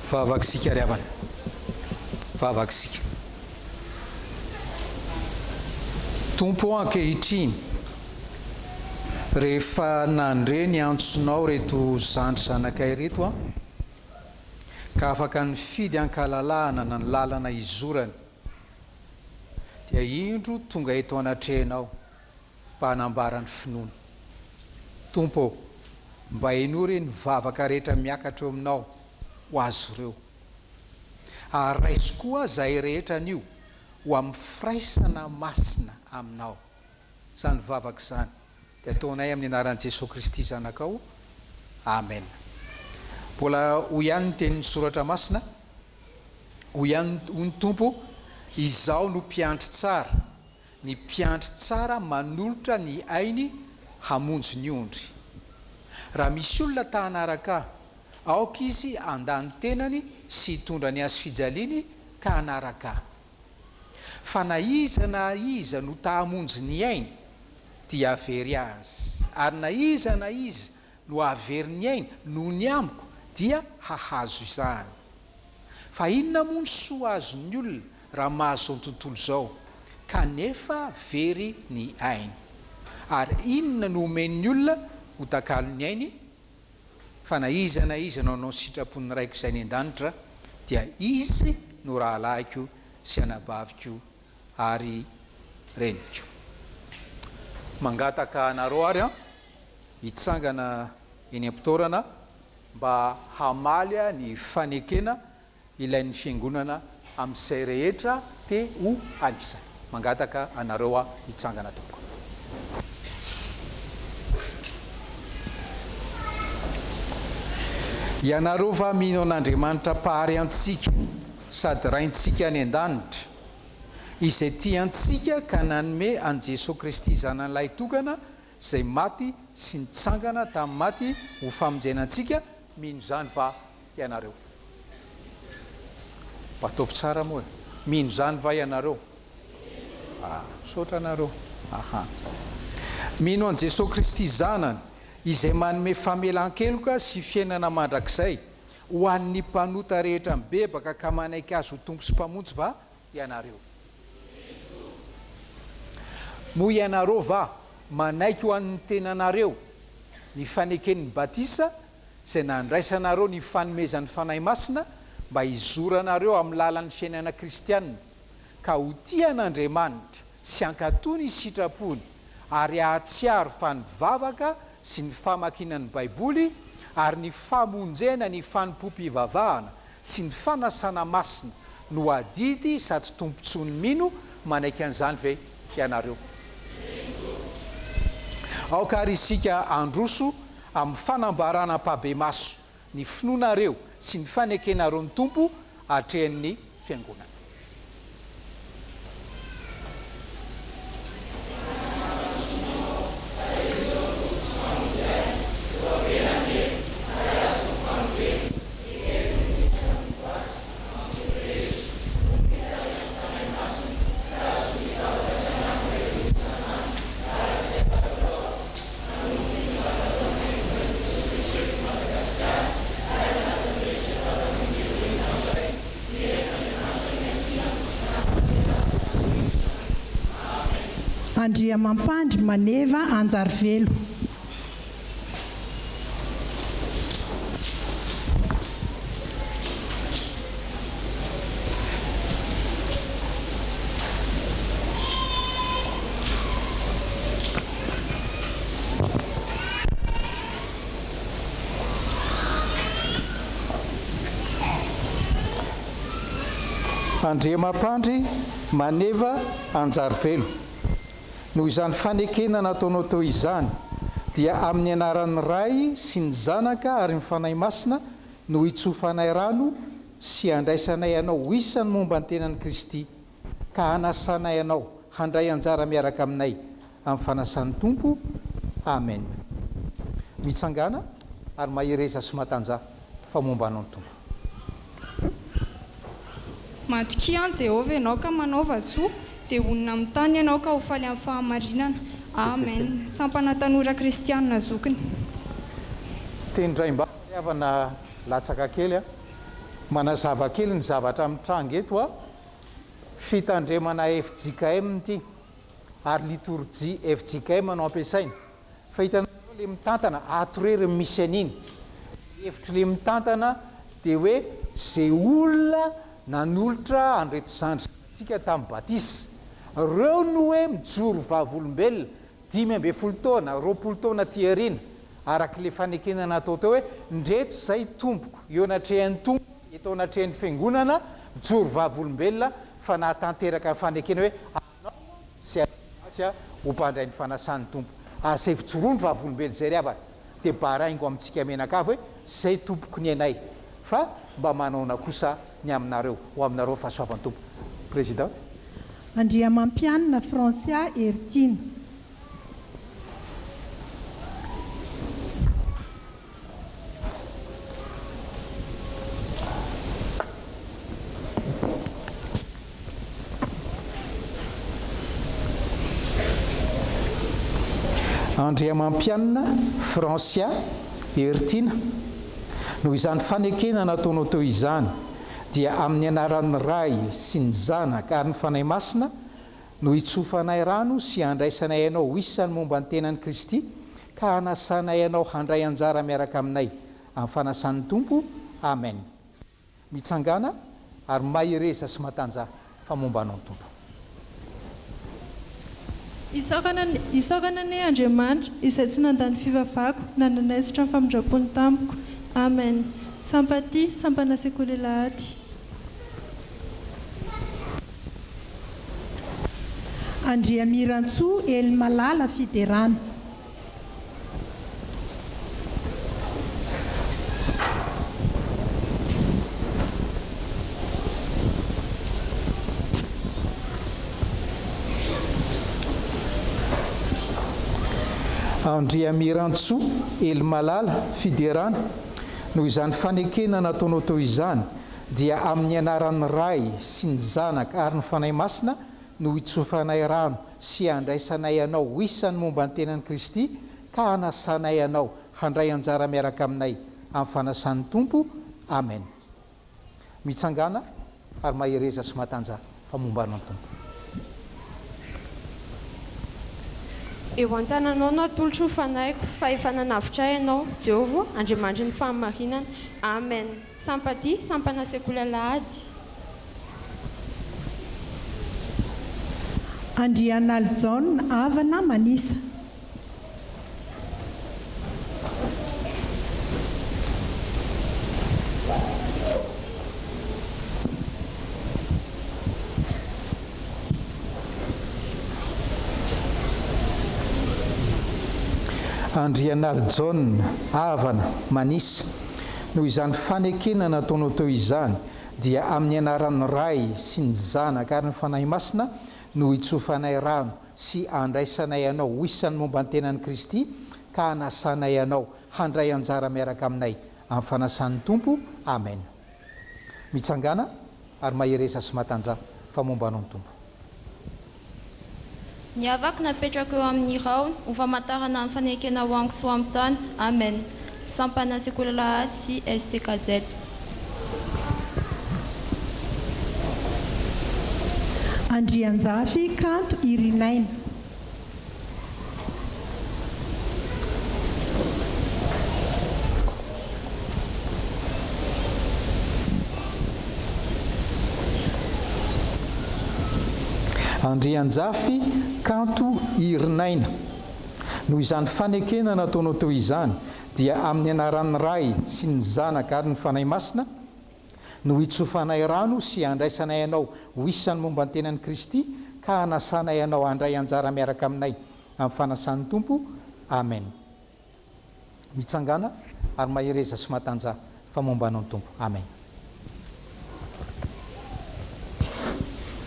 Vavaksika ry havana. Vavaksika. Tompo ankehitriny rehefa nandreny antsonao reto zandry zanakay reto a ka afaka nifidy ankalalahana na ny lalana izorany dia indro tonga eto anatrehanao mba hanambara ny finoana. Tompo, mba enory ny vavaka rehetra miakatra eo aminao ho azo ireo, ary raiso koa zay rehetra anio ho amin'ny firaisana masina aminao. Zany vavaka zany dia ataonay amin'ny anaran'i Jesosy Kristy zanakao. Amen. Mbola ho ihany ny tenin'ny soratra masina, ho ihany ny Tompo, izaho no mpiandry tsara, ny mpiandry tsara manolotra ny ainy hamonjy ny ondry. Raha misy olona tahanaraka aoka izy andany tenany sy hitondra ny azy fijaliany ka hanaraka. Fa na iza na iza no tahamonjy ny ainy dia avery azy, ary na iza no avery ny ainy no ny amiko dia hahazo izany. Fa inona moa ny soa azon'ny olona raha mahazo ny tontolo izao kanefa very ny ainy? Ary inona no omen'ny olona ho takalony ainy? Fa na iza no anao sitrapony raiko izay ny an-danitra dia izy no rahalahiko sy anabaviko ary reniko. Mangataka anareo ary hitsangana eny am-pitorana mba hamaly ny fanekena ilain'ny fiangonana amin'izay rehetra te ho anisany. Mangataka anareo hitsangana tompoko. Ianareo va mino an'Andriamanitra pahary antsika sady raintsika any an-danitra, izay tiantsika ka nanome an Jesosy Kristy zanan'ilay tokana izay maty sy nitsangana tamin'ny maty ho famonjenantsika. Mino zany va ianareo? Ataovy tsara moa. Mino zany va ianareo? Sotra anareo. Mino an Jesosy Kristy zanany izay manome famelan-keloka sy fiainana mandrakizay ho an'ny mpanota rehetra mibebaka ka manaiky azy ho tompo sy mpamonjy va ianareo? Moa ianareo va manaiky ho an'ny tenanareo ny faneken'ny batisa izay nandraisanareo ny fanomezan'ny fanahy masina mba hizoranareo amin'ny lalan'ny fiainana kristianina ka ho tian'Andriamanitra sy ankatony sitrapony ary ahatsiaro fa ny vavaka sy ny famakinan'ny baiboly ary ny famonjena ny fanimpom-pivavahana sy ny fanasana masina no adidy sady tompontsony mino manaiky an'izany ve ianareo? Aoka ary isika androso amin'ny fanambarana mpabe maso ny finoanareo sy ny fanekenareo ny tompo atrehan'ny fiangonana. Andriamampandry Maneva Anjarivelo. Andriamampandry Maneva Anjarivelo, noho izany fanekena nataonao teo izany dia amin'ny anaran'ny ray sy ny zanaka ary ny fanahy masina no hitsofanay rano sy handraisanay anao ho isan'ny momba ny tenan'i Kristy ka hanasanay anao handray anjara miaraka aminay amin'ny fanasan'ny tompo. Amen. Mitsangana ary mahireza sy matanja fa momba anao ny tompo. Matokian Jehovah ianao ka manaova soa dia onina amin'ny tany ianao ka ho faly amin'ny fahamarinana. Amen. Sampana tanora kristianina zokiny. Teny indray mba avana latsaka kely manazava kely ny zavatra mitranga eto a fitandremana FJKM ty ary liturgie FJKM no ampiasaina fa hitanao le mitantana atorery misy an'iny hevitry le mitantana dia hoe zay olona nanolotra andreto zandritsika tamin'ny batisa reo no hoe mijoro vavolombelona 5 taona 20 taona tiarina araka le fanekena natao teo hoe ndreto zay tompoko eo anatrehan'ny tompo etao anatrehan'ny fiangonana mijoro vavolombelona fa nahatanteraka fanekena hoe anao sy asy ho mpandray ny fanasan'ny tompo azay fijoroany vavolombelona zay ryava dia baraingo amintsika menakavy hoe zay tompoko ny anay fa mba manaona kosa ny aminareo ho aminareo fahasoavan'ny tompo présidente Andriamampianina Francia Ertine. Andriamampianina Francia Ertina no izany fanekena nataonao teo izany dia amin'ny anaran'ny ray sy ny zanaka ary ny fanahy masina no hitsofanay rano sy handraisanay ianao isany momba ny tenan'i Kristy ka hanasanay ianao handray anjara miaraka aminay amin'ny fanasan'ny tompo amen. Mitsangana ary mahireza sy matanja fa momba anao ny tompo. Isakana ny Andriamanitra izay tsy nandany fivavahako na nanaisitra ny famindrapony tamiko. Amen. Sampati sampana sekoly lahady. Andriamirantsoa Elimalala Fiderana. Andriamirantsoa Elimalala Fiderana no izany fanekena nataonao teo izany dia amin'ny anaran'ny ray sy ny zanaka ary ny fanahy masina no hitsofanay rano sy handraisanay ianao isany momba ny tenan'i Kristy ka hanasanay ianao handray anjara miaraka aminay amin'ny fanasan'ny tompo amen. Mitsangana ary mahireza sy matanja fa momba anao ny tompo. Eo an-tananao no atolotro ny fanaiko fa efa nanavitra ianao Jehovah Andriamanitra ny fahamarinana. Amen. Sampati sampana sekoly lahady. Andrianaljon Avana Manisa. Andrianaljon Avana Manisa no izany fanekena nataonao teo izany dia amin'ny anaran'ny ray sy ny zanaka ary ny fanahy masina no hitsofanay rano sy handraisanay ianao isany momba ny tenan'i Kristy ka hanasanay ianao handray anjara miaraka aminay amin'ny fanasan'ny tompo amen. Mitsangana ary mahiresa sy matanja fa momba anao ny tompo. Ny avako napetraka eo amin'ny raony ho famantarana ny fanekena ho ango soa amin'ny tany amen. Sampana sekoly lahady sy STKZ. Andrianjafy Kanto Irinaina. Andrianjafy Kanto Irinaina no izany fanekena nataonao teo izany dia amin'ny anaran'ny ray sy ny zanaka ary ny fanahy masina no hitsofanay rano sy handraisanay ianao ho isany momba ny tenan'i Kristy ka hanasanay ianao handray anjara miaraka aminay amin'ny fanasan'ny tompo amen. Mitsangana ary mahireza sy matanja fa momba anao ny tompo amen.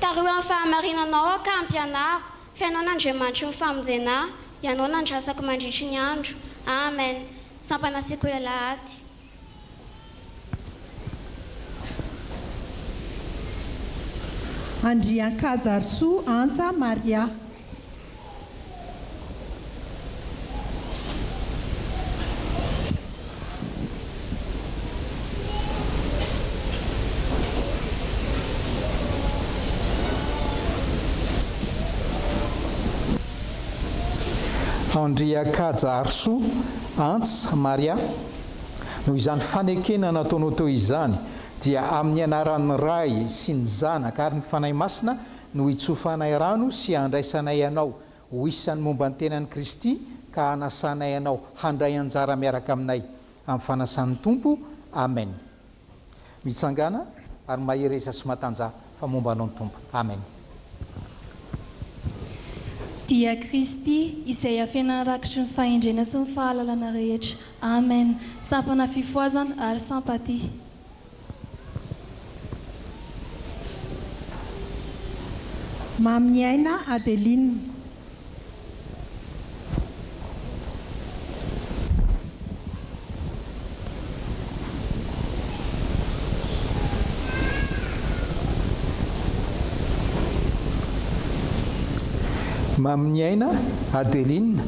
Taro amin'ny fahamarinanao ka ampianaro fianao n'Andriamanitra ny famonjena ianao nandrasako mandritry ny andro amen. Sampana sekoly lahady. Andriankajarsoa Antsa Maria. andriakajarosoa antsa maria noho izany fanekena nataonao teo izany dia amin'ny anaran'ny ray sy ny zanaka ary ny fanahy masina no hitsofanay rano sy handraisanay ianao ho isan'ny momba ny tenan'i Kristy ka hanasanay ianao handray anjara miaraka aminay amin'ny fanasan'ny tompo amen. Mitsangana ary mahereza sy matanja fa momba anao ny tompo amen. Dia Kristy izay afenana rakitry ny fahendrena sy ny fahalalana rehetra amen. Sampana fifoazana ary sympathie. Mamy aina Adeline. Mamy aina Adeline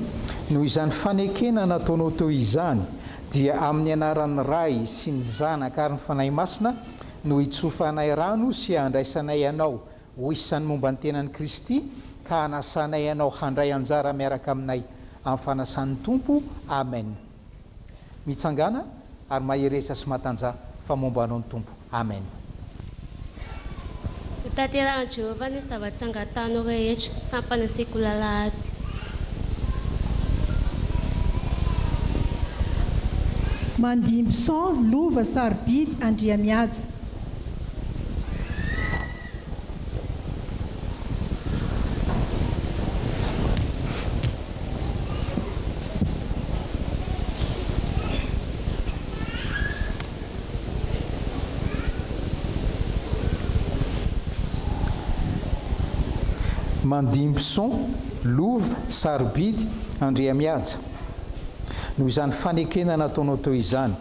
noho izany fanekena nataonao teo izany dia amin'ny anaran'ny ray sy ny zanaka ary ny fanahy masina no hitsofanay rano sy handraisanay ianao ho isan'ny momba ny tenan'i Kristy ka hanasanay ianao handray anjara miaraka aminay amin'ny fanasan'ny tompo amen. Mitsangana ary mahereza sy matanja fa momba anao ny tompo amen. Tanterahany Jehovah ny zava-tsangatanao rehetra sampana sekola lahady. Mandimby son lova sarobidy Andriamiaja. Mandimbson lova sarobidy Andriamiaja noho izany fanekena nataonao teo izany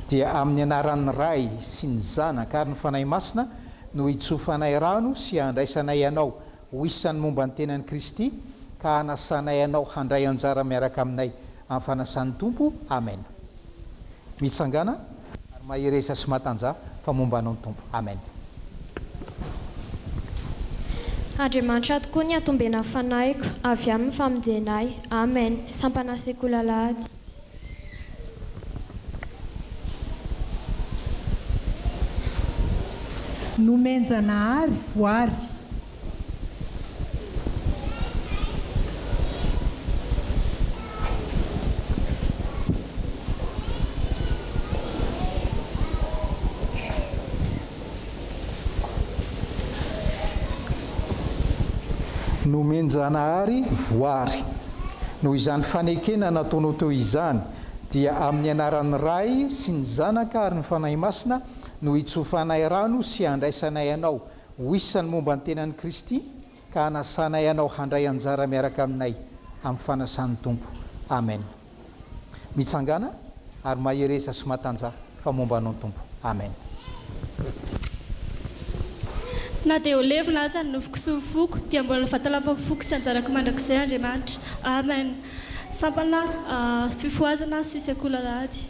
dia amin'ny anaran'ny ray sy ny zanaka ary ny fanahy masina no hitsofanay rano sy handraisanay ianao ho isan'ny momba ny tenan'i Kristy ka hanasanay ianao handray anjara miaraka aminay amin'ny fanasan'ny tompo amen. Mitsangana ary mahereza sy matanja fa momba anao ny tompo amen. Andriamanitra tokoa ny atombena fanahiko avy amin'ny famonjenay amen. Sampana sekola lahady. Nomenjanahary voary. Nomenjanahary voary noho izany fanekena nataonao teo izany dia amin'ny anaran'ny ray sy ny zanaka ary ny fanahy masina no hitsofanay rano sy handraisanay ianao ho isan'ny momba ny tenan'i Kristy ka hanasanay ianao handray anjara miaraka aminay amin'ny fanasan'ny tompo amen. Mitsangana ary mahereza sy matanja fa momba anao ny tompo amen. Na dia ho levona aza ny nofoko sy ny foko dia mbola fatalampam-foko sy anjarako mandrakizay Andriamanitra amen. Sampana fifoazana sy sekola lahady.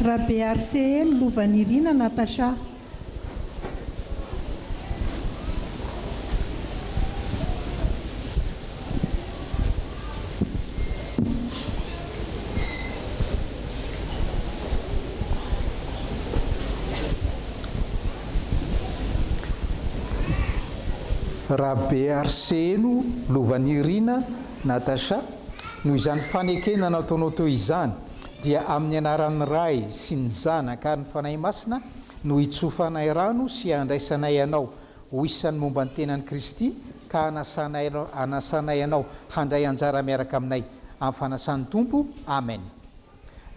Rabe RCL Lovanirina Natasha. Rabe Arseno Lovanirina Natasha noho izany fanekena nataonao teo izany dia amin'ny anaran'ny ray sy ny zanaka ary ny fanahy masina no hitsofanay rano sy handraisanay ianao ho isan'ny momba ny tenan'i Kristy ka hanasanay ianao handray anjara miaraka aminay amin'ny fanasan'ny tompo amen.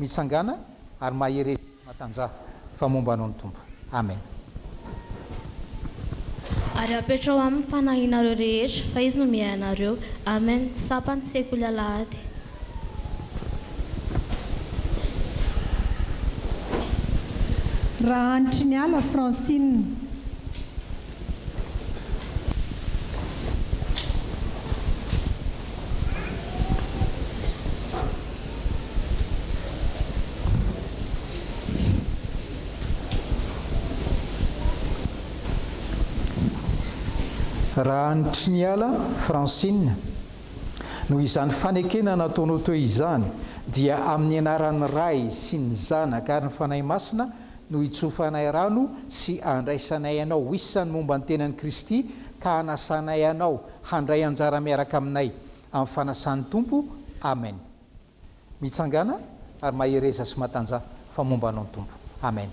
Mitsangana ary mahereza matanja fa momba anao ny tompo amen. Ary apetrao amin'ny fanahinareo rehetra fa izy no mihainareo amen. Sampana sekola lahady. Raha antry ny ala Francine. raha nitry ny ala Francine no izany fanekena nataonao teo izany dia amin'ny anaran'ny ray sy ny zanaka ary ny fanahy masina no hitsofanay rano sy andraisanay anao isany momba ny tenan'i Kristy ka hanasanay anao handray anjara miaraka aminay amin'ny fanasan'ny tompo. Amen. Mitsangana ary mahereza sy matanja fa momba anao ny tompo. Amen.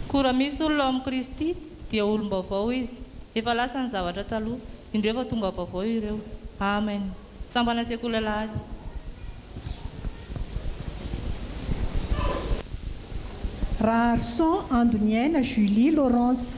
Koa raha misy olona amin'ny Kristy dia olom-baovao izy, efa lasa ny zavatra taloha, indreo efa tonga vaovao ireo. Amen. Sambana sekola lahady. Raharson Andoniaina Julie Laurence.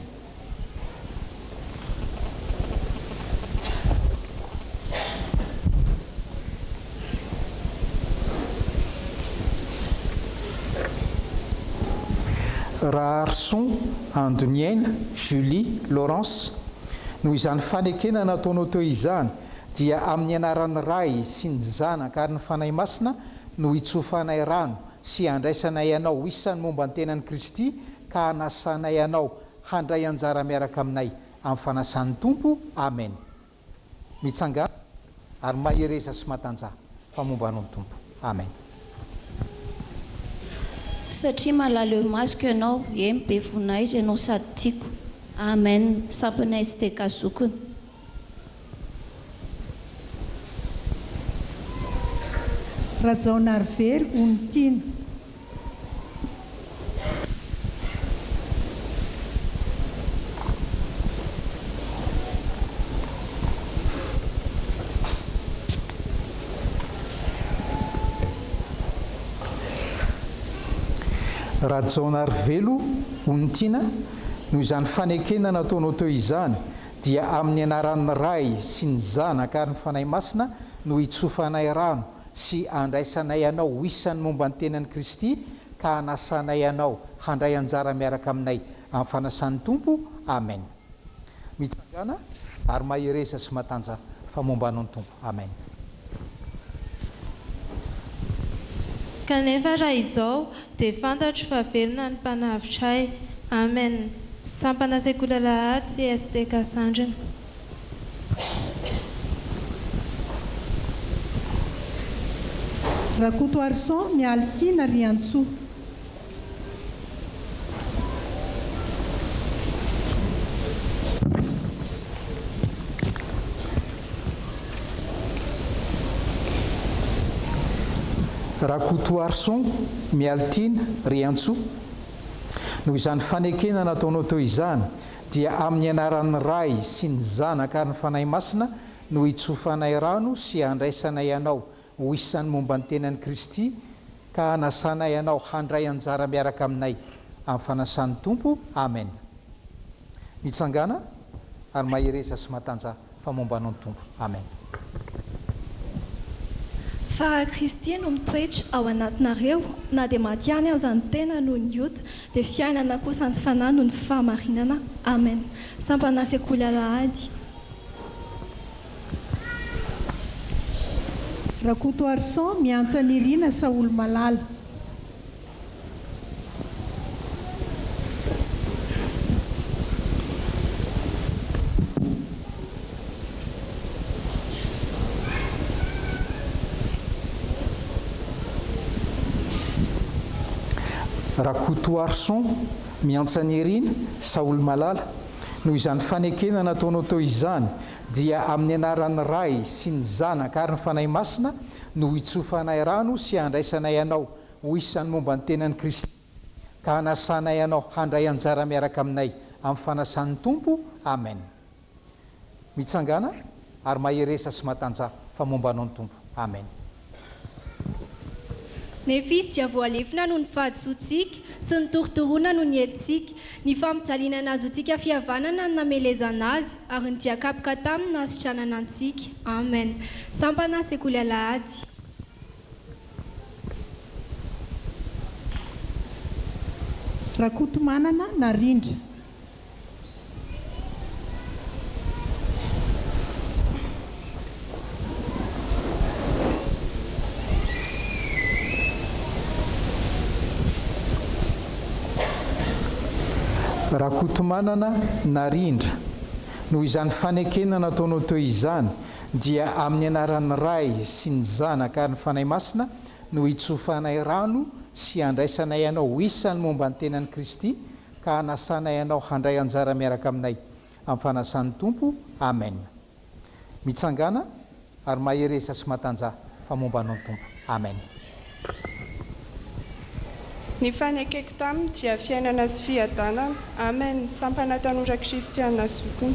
Raharson Andoniaina Julie Laurence no izany fanekena nataonao teo izany dia amin'ny anaran'ny ray sy ny zanaka ary ny fanahy masina no hitsofanay rano sy andraisanay anao isany momba ny tenan'i Kristy ka hanasanay anao handray anjara miaraka aminay amin'ny fanasan'ny tompo. Amen. Mitsangana ary mahereza sy matanja fa momba anao ny tompo. Amen. Satria mahalala eo masoko ianao, be voninahitra ianao sady tiako. Amen. Sampanay sy tekazokony. Rajaonarively Onitiana. Rajaonarivelo Onitiana no izany fanekena nataonao teo izany dia amin'ny anaran'ny ray sy ny zanaka ary ny fanahy masina no hitsofanay rano sy andraisanay anao isany momba ny tenan'i Kristy ka hanasanay anao handray anjara miaraka aminay amin'ny fanasan'ny tompo. Amen. Mitsangana ary mahereza sy matanja fa momba anao ny tompo. Amen. Kanefa raha izao dia fantatro fa velona ny mpanavitray. Amen. Sampana sekola lahady sy SD Kasandrina. Rakoto Arson Mialtina Riantsoa. Rakoto Arson Mialtina Riantsoa no izany fanekena nataonao teo izany dia amin'ny anaran'ny ray sy ny zanaka ary ny fanahy masina no hitsofanay rano sy andraisanay anao ho isany momba ny tenan'i Kristy ka hanasanay anao handray anjara miaraka aminay amin'ny fanasan'ny tompo. Amen. Mitsangana ary mahereza sy matanja fa momba anao ny tompo. Amen. Fa raha Kristy no mitoetra ao anatinareo na dia matiany azany tena noho ny ota dia fiainana kosa ny fanahy noho ny fahamarinana. Amen. Sampana sekoly alahady. Rakoto Arson Miantsa Nirina Saolo Malala. Rakoto Arson Miantsa Nirina Saolo Malala no izany fanekena nataonao teo izany dia amin'ny anaran'ny ray sy ny zanaka ary ny fanahy masina no hitsofanay rano sy andraisanay anao ho isany momba ny tenan'i Kristy ka hanasanay anao handray anjara miaraka aminay amin'ny fanasan'ny tompo. Amen. Mitsangana ary mahereza sy matanja fa momba anao ny tompo. Amen. Nefa izy dia voalefina noho ny fahadisoantsika sy ny torotoroana noho ny helitsika, ny famijaliana anazy ho tsika fihavanana no namelezana azy ary ny diakapoka taminy nasitranana antsika. Amen. Sampana sekoly alahady. Rakoto Manana Narindra. raha kotomanana narindra noho izany fanekena nataonao teo izany dia amin'ny anaran'ny ray sy ny zanaka ary ny fanahy masina no hitsofanay rano sy handraisanay ianao isany momba ny tenan'i Kristy ka hanasanay ianao handray anjara miaraka aminay amin'ny fanasan'ny tompo. Amen. Mitsangana ary mahereza sy matanja fa momba anao ny tompo. Amen. Ny fanekeko taminy dia fiainana sy fiadanana. Amen. Sampana tanora kristiana zokiny.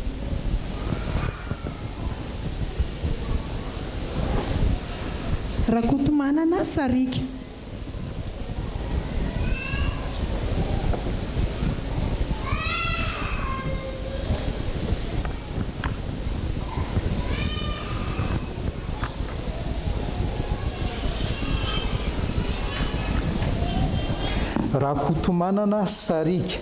Rakotomanana Sarika. Rakotomanana Sarika.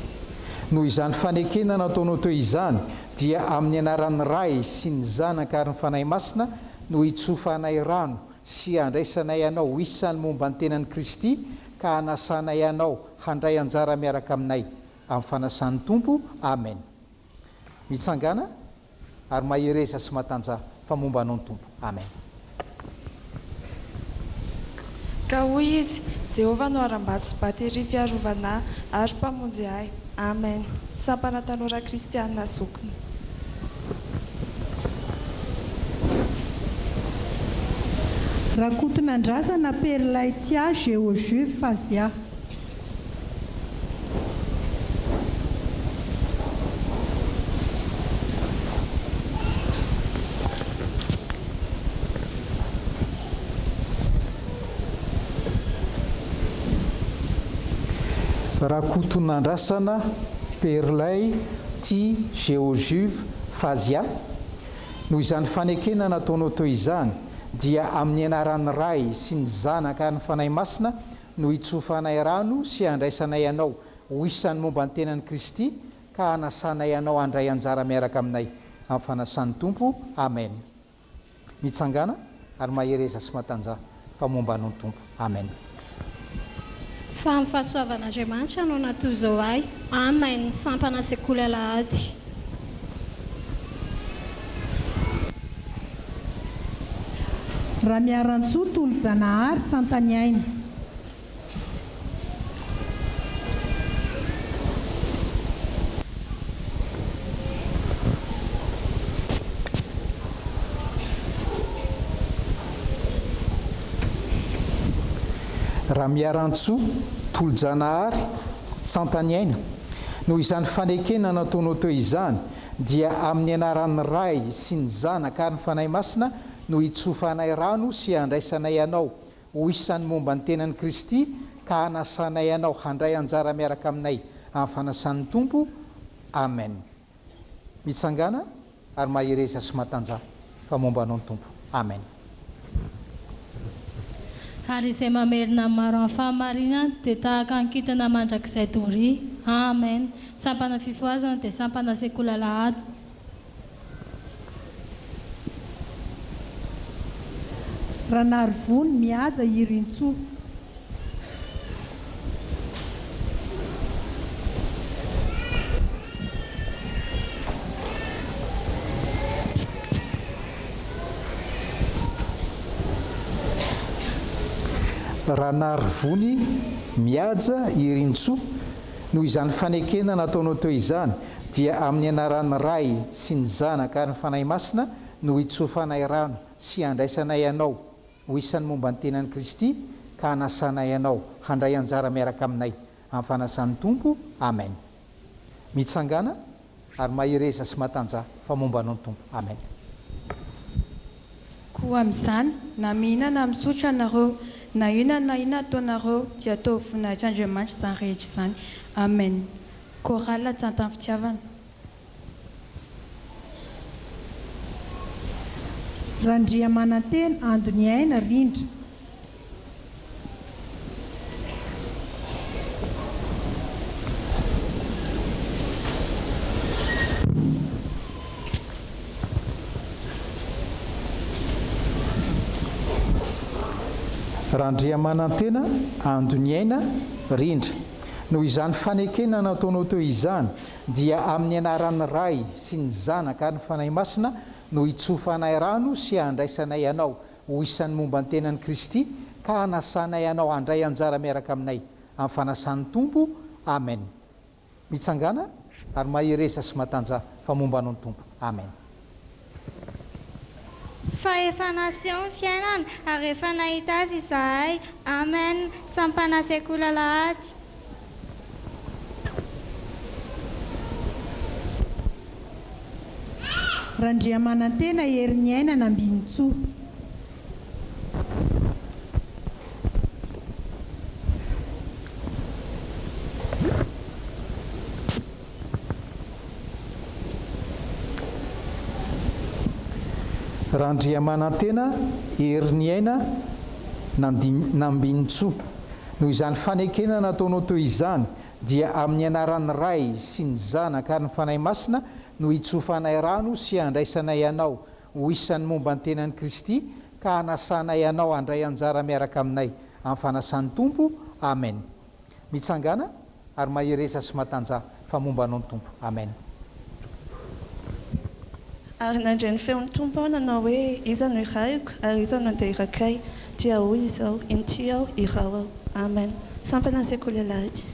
Noho izany fanekena nataonao teo izany dia amin'ny anaran'ny ray sy ny zanaka ary ny fanahy masina no hitsofanay rano sy handraisanay ianao isany momba ny tenan'i Kristy ka hanasanay ianao handray anjara miaraka aminay amin'ny fanasan'ny tompo. Amen. Mitsangana ary mahereza sy matanja fa momba anao ny tompo. Amen. Ka hoy izy, Jehovah no harambato sy batery fiarovana ary mpamonjy ahy. Amen. Sampana tanora kristiana zokiny. Rakotonandrasana Perlaitia Géojuve Fazia. Rakotonandrasana Perlaitia Géojuve Fazia. Noho izany fanekena nataonao teo izany dia amin'ny anaran'ny ray sy ny zanaka ary ny fanahy masina no hitsofanay rano sy handraisanay ianao ho isany momba ny tenan'i Kristy ka hanasanay ianao handray anjara miaraka aminay amin'ny fanasan'ny tompo. Amen. Mitsangana ary mahereza sy matanja fa momba anao ny tompo. Amen. Fa amin'ny fahasoavan'Andriamanitra no natoy izao ahy. Amen. Sampana sekoly alahady. Raha miarantsoa tolo-janahary Tsantaniaina. Raha miarantsoa tolo-janahary Tsantaniaina. Noho izany fanekena nataonao teo izany dia amin'ny anaran'ny ray sy ny zanaka ary ny fanahy masina no hitsofanay rano sy handraisanay ianao ho isany momba ny tenan'i Kristy ka hanasanay ianao handray anjara miaraka aminay amin'ny fanasan'ny tompo. Amen. Mitsangana ary mahereza sy matanja fa momba anao ny tompo. Amen. Ary izay mamerina maro amin'ny fahamarinana dia tahaka ankitana mandrakizay tory. Amen. Sampana fifoazana dia sampana sekoly alahady. Raha narivony mihaja Irintsoa. Raha narivony mihaja Irintsoa. Noho izany fanekena nataonao teo izany dia amin'ny anaran'ny ray sy ny zanaka ary ny fanahy masina no hitsofanay rano sy handraisanay ianao ho isany momba ny tenan'i Kristy ka hanasanay ianao handray anjara miaraka aminay amin'ny fanasan'ny tompo. Amen. Mitsangana ary mahereza sy matanja fa momba anao ny tompo. Amen. Koa amin'izany na mihinana misotra anareo na inona na inona ataonareo dia atao voninahitran'Andriamanitra izany rehetra izany. Amen. Korala Tantany Fitiavana. Randriamanantena Andony Aina Rindra. Randriamanantena Andony Aina Rindra. noho izany fanekena nataonao teo izany dia amin'ny anaran'ny ray sy ny zanaka ary ny fanahy masina no hitsofanay rano sy handraisanay ianao ho isan'ny momba ny tenan'i Kristy ka hanasanay ianao handray anjara miaraka aminay amin'ny fanasan'ny Tompo. Amen. Mitsangana ary mahiresa sy matanja fa momba anao ny Tompo. Amen. Fa efa naseho ny fiainana ary efa nahita azy izahay. Amen. Sampana sekola lahady. Randriamanantena hery ny ainana ambiny tsoa. Randriamanantena hery ny aina nambiny tsoa. Noho izany fanekena nataonao teo izany dia amin'ny anaran'ny ray sy ny zanaka ary ny fanahy masina no hitsofanay rano sy handraisanay ianao ho isan'ny momba ny tenan'i Kristy ka hanasanay ianao handray anjara miaraka aminay amin'ny fanasan'ny Tompo. Amen. Mitsangana ary mahiresa sy matanja fa momba anao ny Tompo. Amen. Ary nandray ny feon'ny Tompo aho nanao hoe iza no irahiko ary iza no andehirakay dia hoy izao inty aho irao aho. Amen. Sampana sekoly lahady.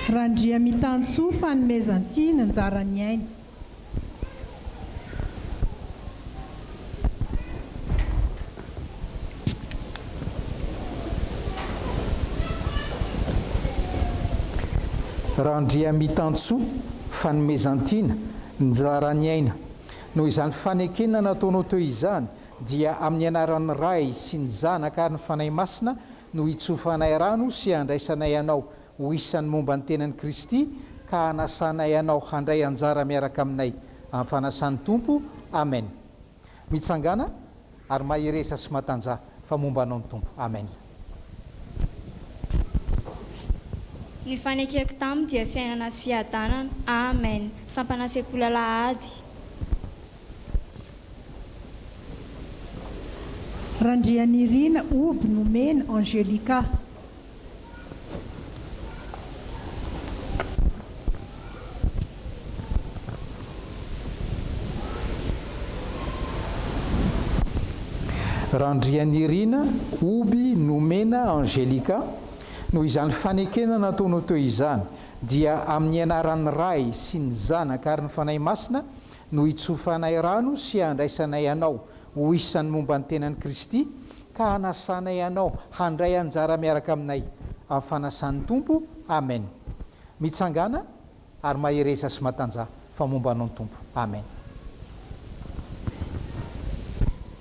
Randria mitantsoa fanomezanty ny anjarany aina. Randria mitantsoa fanomezantina njarany aina. Noho izany fanekena nataonao teo izany dia amin'ny anaran'ny ray sy ny zanaka ary ny fanahy masina no hitsofanay rano sy handraisanay ianao ho isan'ny momba ny tenan'i Kristy ka hanasanay ianao handray anjara miaraka aminay amin'ny fanasan'ny Tompo. Amen. Mitsangana ary mahiresa sy matanja fa momba anao ny Tompo. Amen. Ny fanekeko taminy dia fiainana sy fiadanana. Amen. Sampana sekola lahady. Randrianirina Oby nomena Angelika. Randrianirina Oby nomena Angelika. Noho izany fanekena nataonao teo izany dia amin'ny anaran'ny ray sy ny zanaka ary ny fanahy masina no hitsofanay rano sy handraisanay ianao ho isan'ny momba ny tenan'i Kristy ka hanasanay ianao handray anjara miaraka aminay amin'ny fanasan'ny Tompo. Amen. Mitsangana ary mahiresa sy matanja fa momba anao ny Tompo. Amen.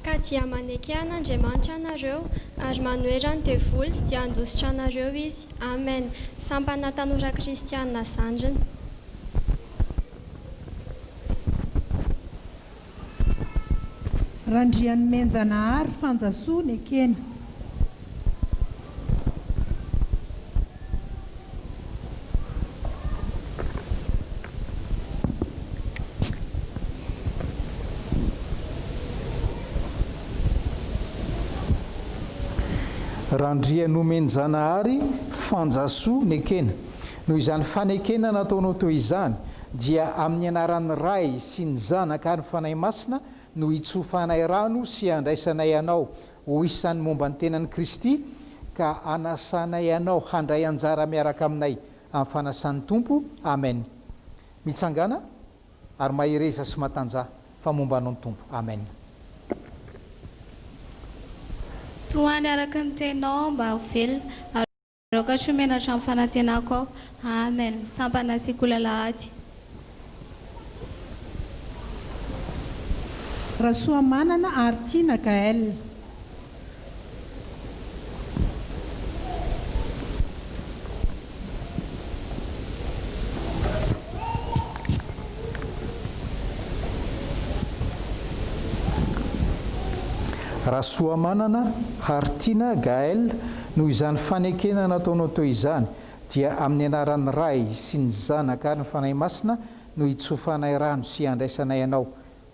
Ka dia maneky an'Andriamanitra anareo ary manoera ny devoly dia handositra anareo izy. Amen. Sampana tanora kristianina zandriny. Randrian'ny menjanahary fanjasoa ny ekena. Randria nomenjanahary fanjasoa ny ekena. Noho izany fanekena nataonao teo izany dia amin'ny anaran'ny ray sy ny zanaka ary ny fanahy masina no hitsofanay rano sy handraisanay ianao ho isan'ny momba ny tenan'i Kristy ka hanasanay ianao handray anjara miaraka aminay amin'ny fanasan'ny Tompo. Amen. Mitsangana ary mahiresa sy matanja fa momba anao ny Tompo. Amen. Toany araka ny tenao mba ho velona ary rokatra menatra amin'ny fanantenako ao. Amen. Sampana sekola lahady. Rasoamanana Artina Gaël. Rasoamanana Artina Gaël. Noho izany fanekena nataonao teo izany dia amin'ny anaran'ny ray sy ny zanaka ary ny fanahy masina no hitsofanay rano sy handraisanay ianao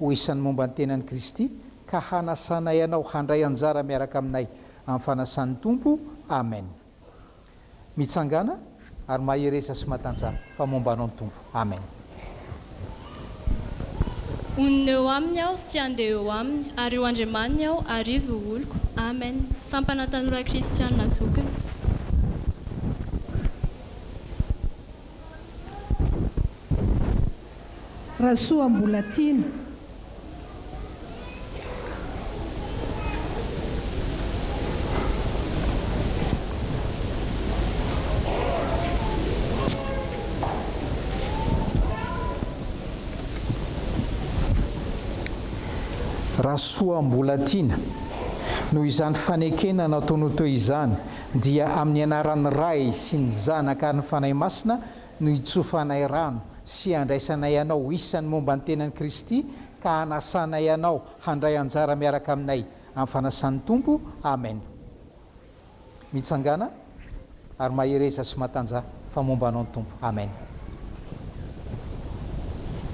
ho isan'ny momba ny tenan'i Kristy ka hanasanay ianao handray anjara miaraka aminay amin'ny fanasan'ny tompo amen. Mitsangana ary maheresa sy matanjaka fa momba anao ny tompo amen. Onina eo aminy aho sy andeha eo aminy, ary eo Andriamanina aho ary izy ho oloko. Amen. Sampana Tanora Kristiana Zokiny. Rasoam-Bolatina. Rasoam-Bolatina. Noho izany fanekena nataonao toy izany dia amin'ny anaran'ny ray sy ny zanaka ary ny fanahy masina no itsofanay rano sy handraisanay anao isan'ny momba ny tenan'i Kristy ka hanasanay anao handray anjara miaraka aminay amin'ny fanasan'ny tompo amen. Mitsangana ary maheresa sy matanja fa momba anao ny tompo amen.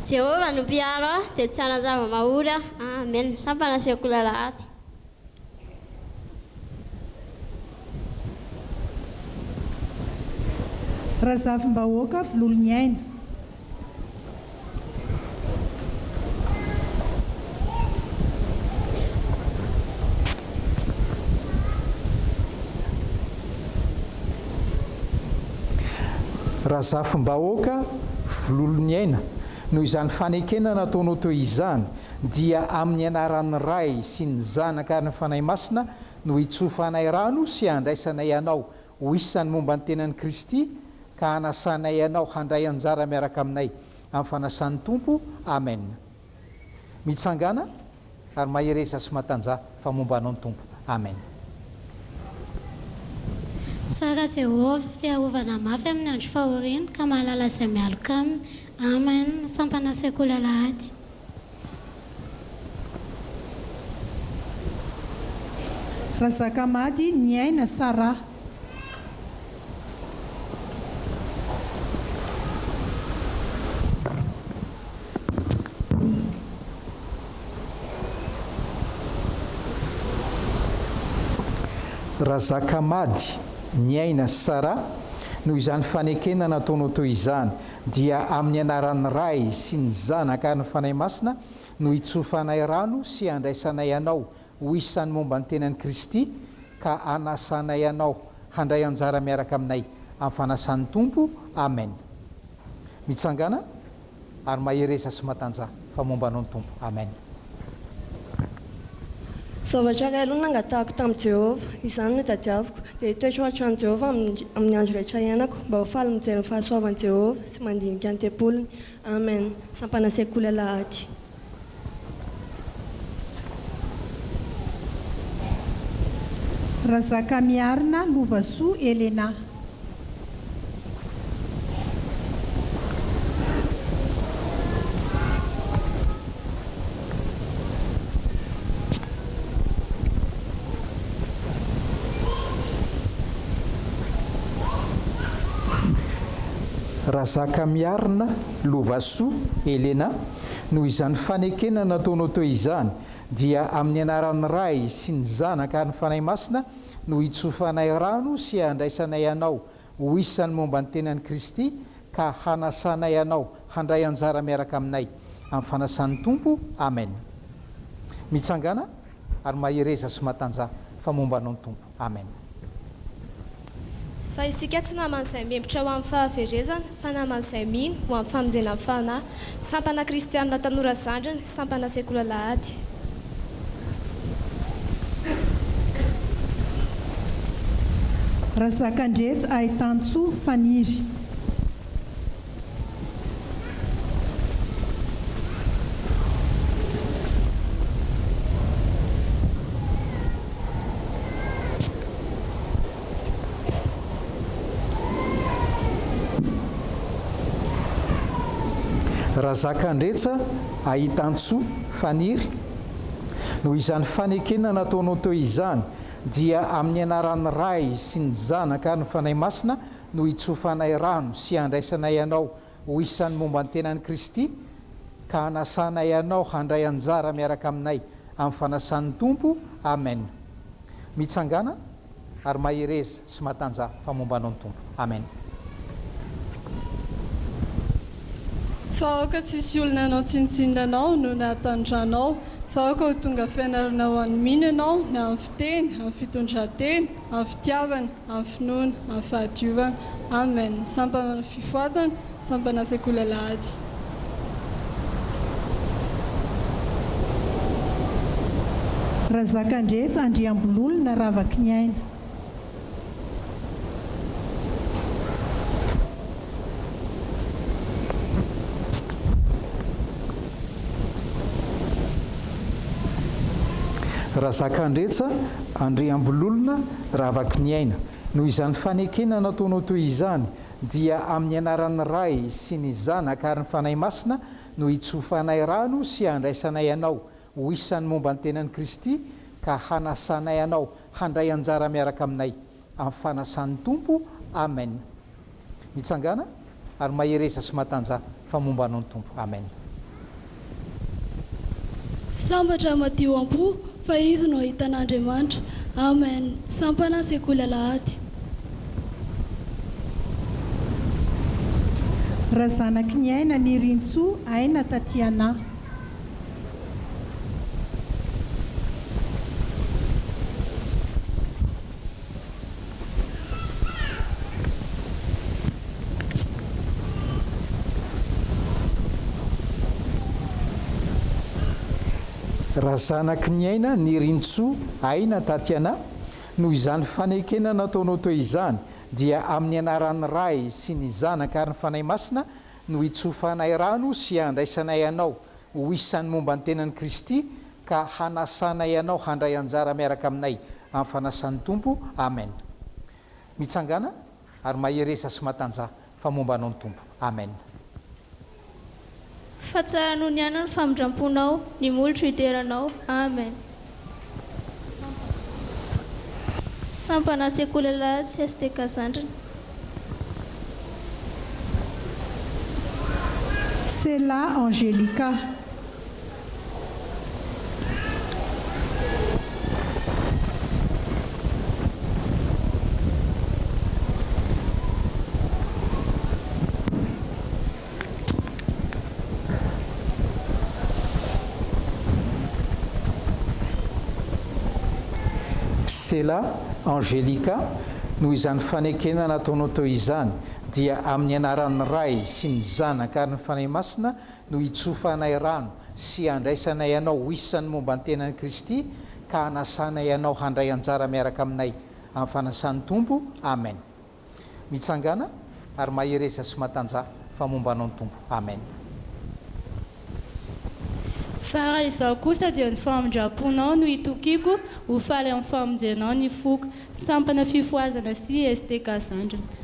Jehovah no mpiaro aho dia tsy hanan-java-mahory aho. Amen. Sampana sekola lahady. Razafim-bahoaka Volony Aina. Razafim-bahoaka Volony Aina. Noho izany fanekena nataonao toy izany dia amin'ny anaran'ny ray sy ny zanaka ary ny fanahy masina no itsofanay rano sy handraisanay anao ho isan'ny momba ny tenan'i Kristy ka hanasanay anao handray anjara miaraka aminay amin'ny fanasan'ny tompo amen. Mitsangana ary maheresa sy matanja fa momba anao ny tompo amen. Tsara Jehovah fiarovana mafy amin'ny andro fahoriana ka mahalala izay mialoka aminy. Amen. Sampana sekola lahady. Razakamady ny Aina Sara. Razakamady ny Aina Sara. Noho izany fanekena nataonao toy izany dia amin'ny anaran'ny ray sy ny zanaka ary ny fanahy masina no itsofanay rano sy handraisanay anao ho isan'ny momba ny tenan'i Kristy ka hanasanay anao handray anjara miaraka aminay amin'ny fanasan'ny tompo amen. Mitsangana ary maheresa sy matanja fa momba anao ny tompo amen. Zavatra iray aloha nangatahako tamin'i Jehovah, izany no tadiaviko dia hitoetra ho atran'i Jehovah amin'ny andro rehetra iainako mba ho faly mijery ny fahasoavan'i Jehovah sy mandinika ny tempolony. Amen. Sampana sekola lahady. Razaka miarina Lovasoa Elena. Razaka miarina Lovasoa Elena. Noho izany fanekena nataonao toy izany dia amin'ny anaran'ny ray sy ny zanaka ary ny fanahy masina no itsofanay rano sy handraisanay anao ho isan'ny momba ny tenan'i Kristy ka hanasanay anao handray anjara miaraka aminay amin'ny fanasan'ny tompo amen. Mitsangana ary maheresa sy matanja fa momba anao ny tompo amen. Fa isika tsy namana izay miempotra ho amin'ny fahaverezana fa namana izay mino ho amin'ny famonjena amin'ny fanahy. Sampana Kristiana Tanora Zandriny, sampana sekola lahady. Razakandretsy Ahitansoa Faniry. Razakandretsa Ahitansoa Faniry. Noho izany fanekena nataonao toy izany dia amin'ny anaran'ny ray sy ny zanaka ary ny fanahy masina no itsofanay rano sy handraisanay anao ho isan'ny momba ny tenan'i Kristy ka hanasanay anao handray anjara miaraka aminay amin'ny fanasan'ny tompo amen. mitsangana ary mahereza sy matanja famombanao ny tompo. Amen. Fa aoka tsisy olona anao tsinotsinonanao no natandranao, fa aoka ho tonga fianarana ho an'ny mino ianao na amin'ny fiteny, amin'ny fitondran-teny, amin'ny fitiavana, amin'ny finoana, amin'ny fahadiovana. Amen. Sampana fifoazana, sampana sekoly alahady. Razakandresy Andriambololona ravaky ny aina. Razakandretsa Andriambololona ravaky ny aina. Noho izany fanekena nataonao toy izany dia amin'ny anaran'ny Ray sy ny Zanaka ary ny fanahy masina no hitsofanay rano sy handraisanay anao ho isan'ny momba ny tenan'i Kristy ka hanasanay anao handray anjara miaraka aminay amin'ny fanasan'ny Tompo. Amen. Mitsangana ary mahereza sy matanja famombanao ny Tompo. Amen. Sambatra madio am-po fa izy no hitan'Andriamanitra. Amen. Sampana sekoly alahady. Raha zanaky ny aina ny rintsoa aina taty anahy. Raha zanaky ny aina ny rintsoa aina taty anahy, noho izany fanekena nataonao toy izany dia amin'ny anaran'ny Ray sy ny Zanaka ary ny fanahy masina no hitsofanay rano sy handraisanay anao ho isan'ny momba ny tenan'i Kristy ka hanasanay anao handray anjara miaraka aminay amin'ny fanasan'ny Tompo. Amen. Mitsangana ary mahereza sy matanja famombanao ny Tompo. Amen. Fa tsara noho ny anana ny famindram-ponao, ny molotro iteranao. Amen. Sampana sekoly alahady sy STK Zandrina. Sela Angelica. Sela Angelica, noho izany fanekena nataonao toy izany dia amin'ny anaran'ny Ray sy ny Zanaka ary ny fanahy masina no hitsofanay rano sy handraisanay anao ho isan'ny momba ny tenan'i Kristy ka hanasanay anao handray anjara miaraka aminay amin'ny fanasan'ny Tompo. Amen. Mitsangana ary mahereza sy matanja famombanao ny Tompo. Amen. Fa raha izaho kosa dia ny famindram-ponao no hitokiko ho faly amin'ny famonjenao ny foka. Sampana fifoazana sy STK Zandrina.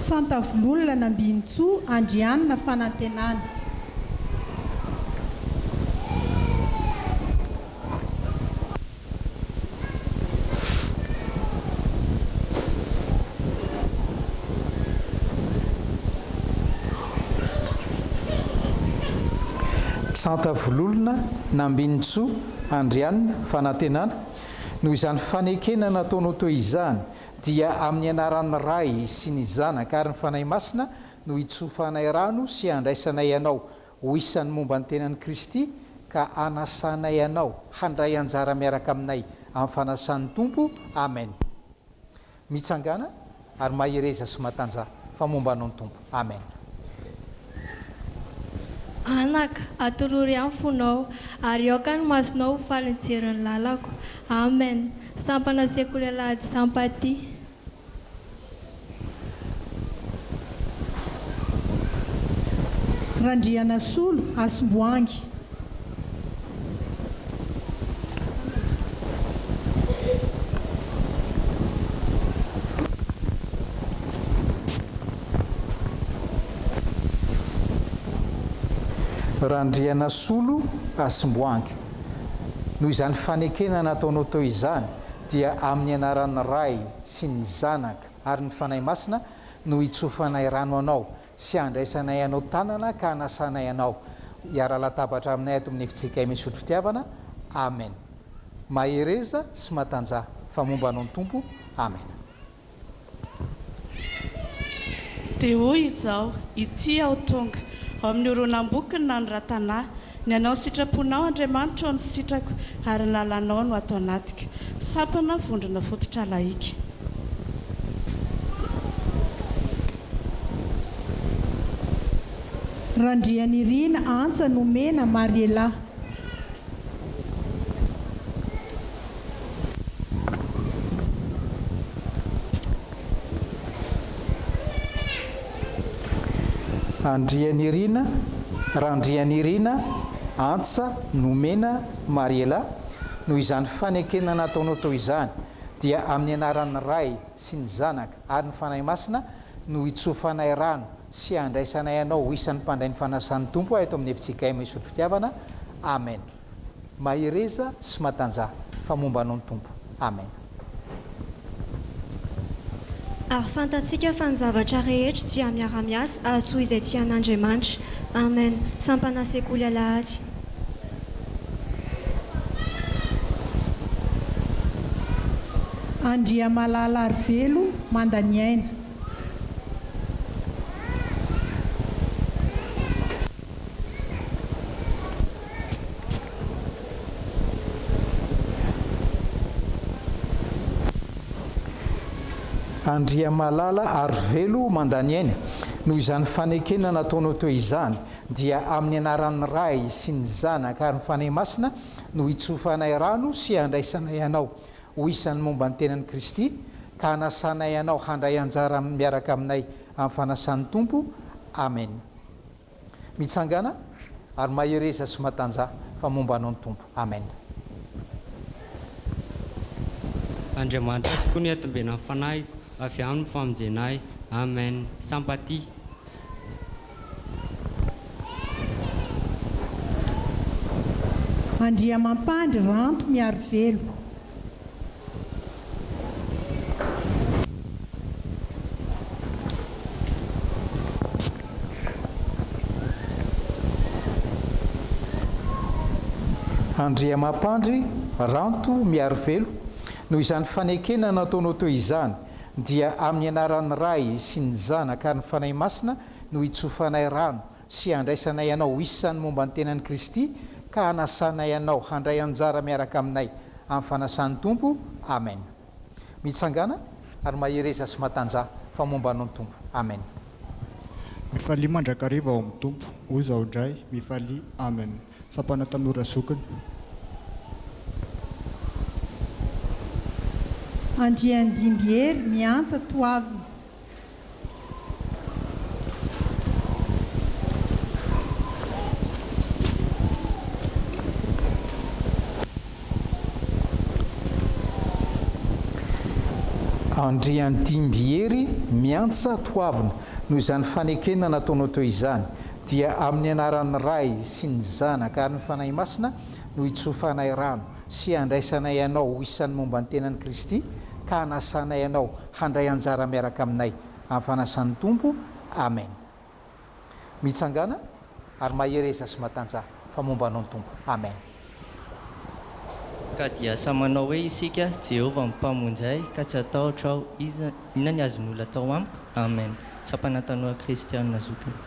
Santavololona Nambinitsoa Andrianina fanantenana. Santavololona Nambinitsoa Andrianina fanantenana. Noho izany fanekena nataonao toy izany dia amin'ny anaran'ny Ray sy ny Zanaka ary ny fanahy masina no hitsofanay rano sy handraisanay anao ho isan'ny momba ny tenan'i Kristy ka hanasanay anao handray anjara miaraka aminay amin'ny fanasan'ny Tompo. Amen. Mitsangana ary mahereza sy matanja famombanao ny Tompo. Amen. Anaka, atolory amin'ny fonao ary aoka ny masonao ho faly ny jery ny lalako. Amen. Sampana sekoly alahady Sampaty. Randriana Solo Asimboangy. Randriana Solo Asimboangy. Noho izany fanekena nataonao toy izany dia amin'ny anaran'ny Ray sy ny Zanaka ary ny fanahy masina no hitsofanay rano anao sy handraisanay anao tanana ka hanasanay anao hiara-latabatra aminay ato amin'ny efitsika misotro fitiavana. Amen. Mahereza sy matanjah fa momba anao ny tompo. Amen. Dia hoy izao, ity aho tonga ao amin'ny oronam-bokiny na ny ratanahy, ny anao sitraponao Andriamanitra ao ny sitrako, ary ny lalanao no atao anatika. Sampana vondrona fototra laika. Randrianirina antsa nomena Mariela. Andrianirina, Randrianirina antsa nomena Mariela, noho izany fanekena nataonao tao izany dia amin'ny anaran'ny Ray sy ny Zanaka ary ny fanahy masina no hitsofanay rano sy andraisanay anao ho isan'ny mpandray ny fanasan'ny tompo eto amin'ny efitsika misotro fitiavana. Amen. Mahereza sy matanjah fa momba anao ny tompo. Amen. Ary fantatsika fa ny zavatra rehetra dia miara-miasa ahasoa izay tian'Andriamanitra. Amen. Sampana sekoly alahady. Andriamalala Arvelo Mandaniaina. Andriamalala Arvelo Mandaniaina, noho izany fanekena nataonao teo izany dia amin'ny anaran'ny Ray sy ny Zanaka ary ny fanahy masina no hitsofanay rano sy handraisanay anao ho isan'ny momba ny tenan'i Kristy, ka hanasanay anao handray anjara miaraka aminay amin'ny fanasan'ny tompo. Amen. Mitsangana ary mahereza sy matanjah fa momba anao ny tompo. Amen. Andriamanitra tokoa ny atombenany fanahy avy amin'ny famonjenay. Amen. Sampaty. Andriamampandry Ranto miaro velo. Andriamampandry Ranto miaro velo, noho izany fanekena nataonao teo izany dia amin'ny anaran'ny Ray sy ny Zanaka ary ny fanahy masina no hitsofanay rano sy handraisanay anao ho isan'ny momba ny tenan'i Kristy, ka hanasanay anao handray anjara miaraka aminay amin'ny fanasan'ny tompo. Amen. Mitsangana ary mahereza sy matanjah fa momba anao ny tompo. Amen. Mifalia mandrakariva ao amin'ny tompo, hoy izao indray mifalia. Amen. Sampana tanora sokiny. Andriandimbieri miantsa toavina. Andriandimbieri miantsa toavina, noho izany fanekena nataonao teo izany dia amin'ny anaran'ny Ray sy ny Zanaka ary ny fanahy masina no hitsofanay rano sy handraisanay anao ho isan'ny momba ny tenan'i Kristy, ka hanasanay anao handray anjara miaraka aminay amin'ny fanasan'ny tompo. Amen. Mitsangana ary mahereza sy matanjah fa momba anao ny tompo. Amen. Ka dia samanao hoe isika Jehovah mimpamonjay ka tsy atahotra aho inona ny azon'olona atao amiko. Amen. Sampana tanoa kristianina zokiny.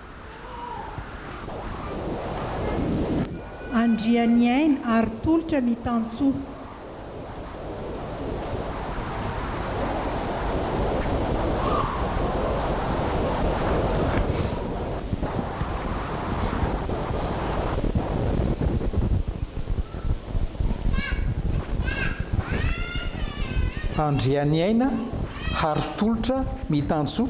Andriany aina ary tolotra mitantsoa. Andriany aina ary tolotra mitantsoa,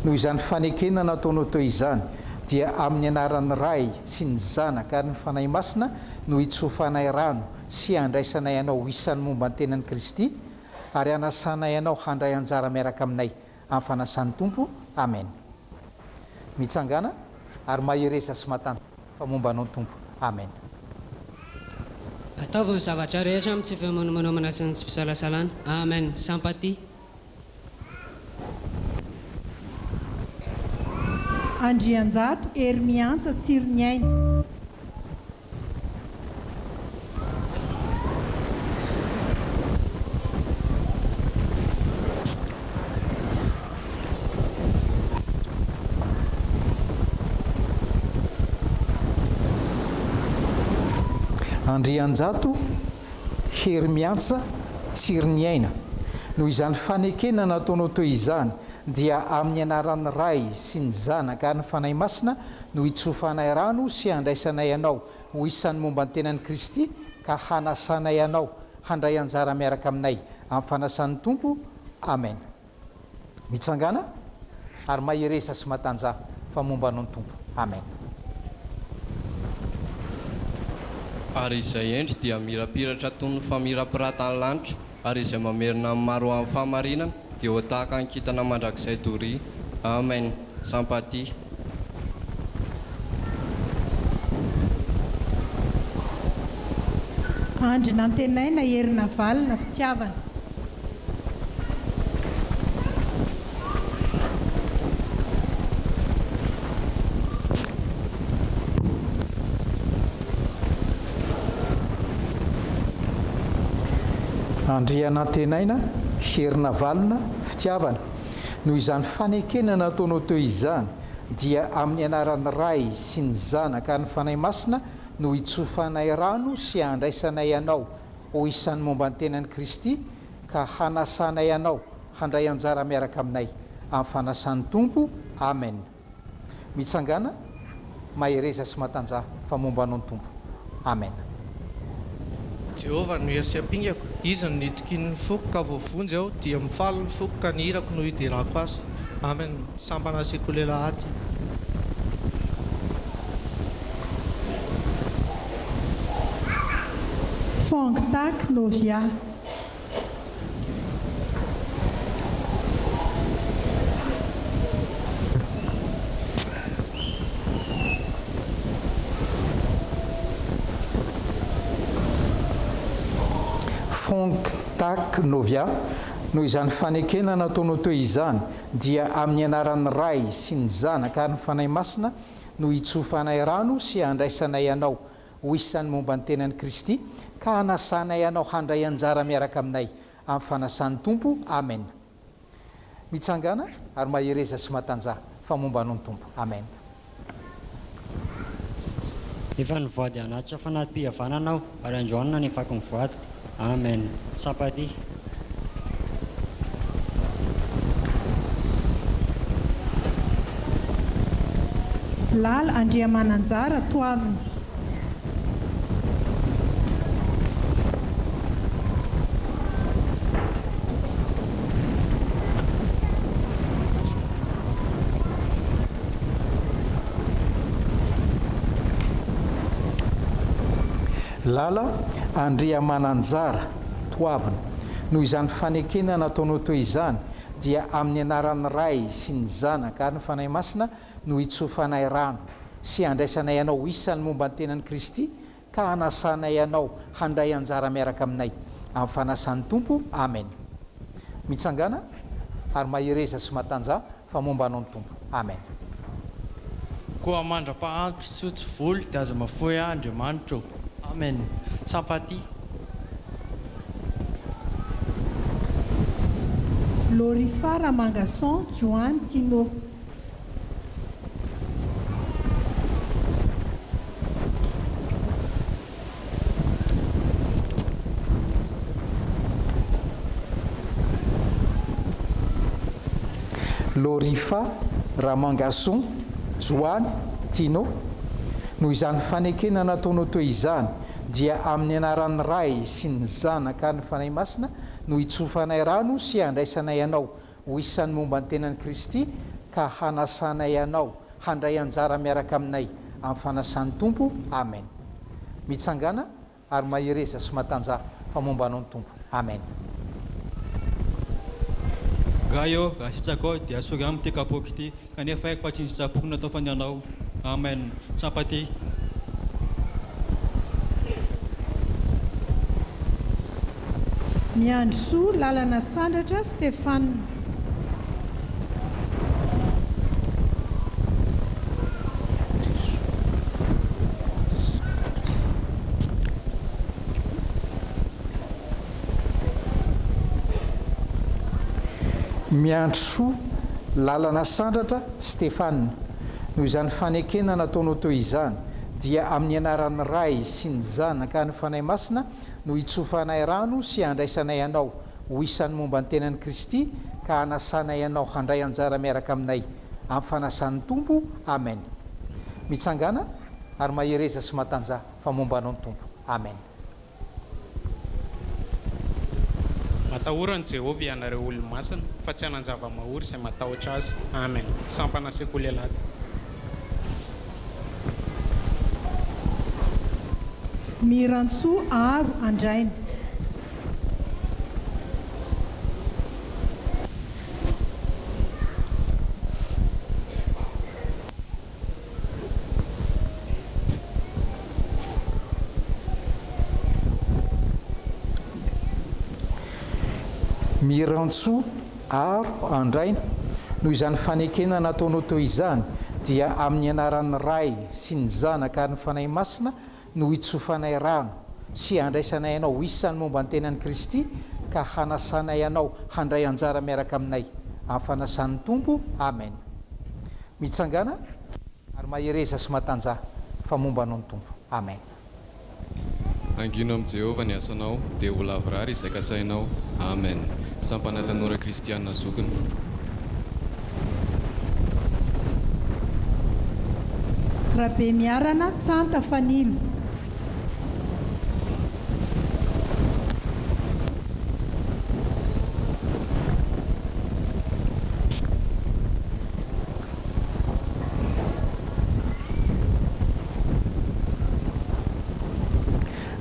noho izany fanekena nataonao teo izany dia amin'ny anaran'ny Ray sy ny Zanaka ary ny fanahy masina no hitsofanay rano sy handraisanay anao ho isan'ny momba ny tenan'i Kristy, ary hanasanay anao handray anjara miaraka aminay amin'ny fanasan'ny tompo. Amen. Mitsangana ary mahereza sy matanjah fa momba anao ny tompo. Amen. Ataovy ny zavatra rehetra amin'ny tsy fihamonomonomana sy ny tsy fisalasalana. Amen. Sampaty. Andrianjato ery miantsa tsirony aina. andrianjato hery miantsa tsiry ny aina noho izany fanekena nataonao toy izany dia amin'ny anaran'ny ray sy ny zanaka ny fanahy masina no hitsofanay rano sy handraisanay ianao ho isan'ny momba ny tenan'i Kristy ka hanasanay ianao handray anjara miaraka aminay amin'ny fanasan'ny tompo. Amen. Mitsangana ary mahiresa sy matanja fa momba anao ny tompo. Amen. Ary izay endry dia mirapiratra toy ny famirapiratany lanitra ary izay mamerina amin'ny maro amin'ny fahamarinana dia ho tahaka ny kintana mandrakizay doria. Amen. Sampaty. Andry nantenaina herina valina fitiavana. Andrianantenaina herina valina fitiavana noho izany fanekena nataonao teo izany dia amin'ny anaran'ny ray sy ny zanaka ny fanahy masina no hitsofanay rano sy handraisanay ianao ho isan'ny momba ny tenan'i Kristy ka hanasanay ianao handray anjara miaraka aminay amin'ny fanasan'ny tompo. Amen. Mitsangana mahiresa sy matanja fa momba anao ny tompo. Amen. Jehovah no hery sy ampingako, izy no nitokiny ny foko ka voavonjy aho dia mifaly ny foko ka ny hirako no hidelako azy. Amen. Sampana sekulela aty. Fongtak Novia. Fongtak Novia noho izany fanekena nataonao teo izany dia amin'ny anaran'ny ray sy ny zanaka ny fanahy masina no hitsofanay rano sy handraisanay ianao ho isan'ny momba ny tenan'i Kristy ka hanasanay ianao handray anjara miaraka aminay amin'ny fanasan'ny tompo. Amen. Mitsangana ary mahiresa sy matanja fa momba anao ny tompo. Amen. Efa nivoady anatitra fanatim-pihavananao ary androanina ny fako ny voady. Amen. Sampaty. Lala Andriamananjara Toavina. Lala Andriamananjara Toavina noho izany fanekena nataonao teo izany dia amin'ny anaran'ny ray sy ny zanaka ny fanahy masina no hitsofanay rano sy handraisanay ianao ho isan'ny momba ny tenan'i Kristy ka hanasanay ianao handray anjara miaraka aminay amin'ny fanasan'ny tompo. Amen. Mitsangana ary mahiresa sy matanja fa momba anao ny tompo. Amen. Koa mandra-pahanto sy otsy voly dia aza mafoy Andriamanitra. Amen. Sampaty. Lorifara Mangason Joan Tino. Lorifa Ramangason Joan Tino noho izany fanekena nataonao teo izany dia amin'ny anaran'ny ray sy ny zanaka ny fanahy masina no hitsofanay rano sy handraisanay ianao ho isan'ny momba ny tenan'i Kristy ka hanasanay ianao handray anjara miaraka aminay amin'ny fanasan'ny tompo. Amen. Mitsangana ary mahiresa sy matanja fa momba anao ny tompo. Amen. Gaio rasitsakao dia sory amin'ny ty kapoky ity kanefa haiko fa tsy nisy tsapoky natao fanyanao. Amen. Sampaty. Miandry soa lalana sandratra Stéphane. Miandry soa lalana sandratra Stéphane noho izany fanekena nataonao teo izany dia amin'ny anaran'ny ray sy ny zanaka ny fanahy masina no hitsofanay rano sy handraisanay ianao ho isan'ny momba ny tenan'i Kristy ka hanasanay ianao handray anjara miaraka aminay amin'ny fanasan'ny tompo. Amen. Mitsangana ary mahereza sy matanja fa momba anao ny tompo. Amen. Matahorany Jehovah ianareo olo-masina fa tsy hanan-java-mahory izay matahotra azy. Amen. Sampana sekoly alady. Mirantsoa aro andraina. Mirantsoa aro andraina noho izany fanekena nataonao toy izany dia amin'ny anaran'ny ray sy ny zanaka ary ny fanahy masina no hitsofanay rano sy handraisanay ianao ho isan'ny momba ny tenan'i Kristy ka hanasanay ianao handray anjara miaraka aminay amin'ny fanasan'ny tompo. Amen. Mitsangana ary mahereza sy matanja fa momba anao ny tompo. Amen. Angino amin'i Jehovah ny asanao dia ho lavrary izay kasainao. Amen. Sampana tanora kristianina zokiny. Rabe miarana tsanta fanilo.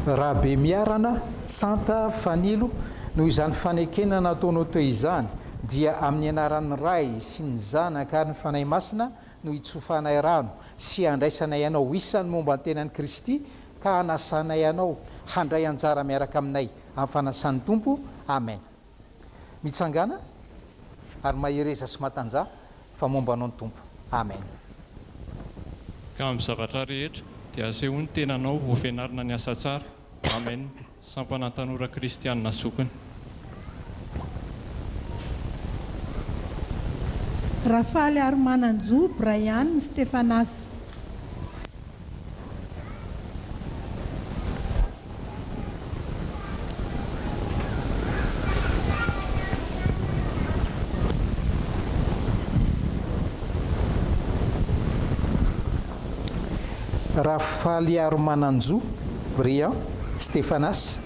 Rabe miarana tsanta fanilo noho izany fanekena nataonao toy izany dia amin'ny anaran'ny ray sy ny zanaka ary ny fanahy masina no hitsofanay rano sy handraisanay ianao ho isan'ny momba ny tenan'i Kristy ka hanasanay ianao handray anjara miaraka aminay amin'ny fanasan'ny tompo. Amen. Mitsangana ary mahereza sy matanja fa momba anao ny tompo. Amen. Ka amin'ny zavatra rehetra dia asehoany tenanao ho fianarana ny asa tsara. Amen. Sampana tanora kristianina zokiny. Rafaly Armananjo, Brian Stefanas. Rafaly Armananjo, Brian Stefanas.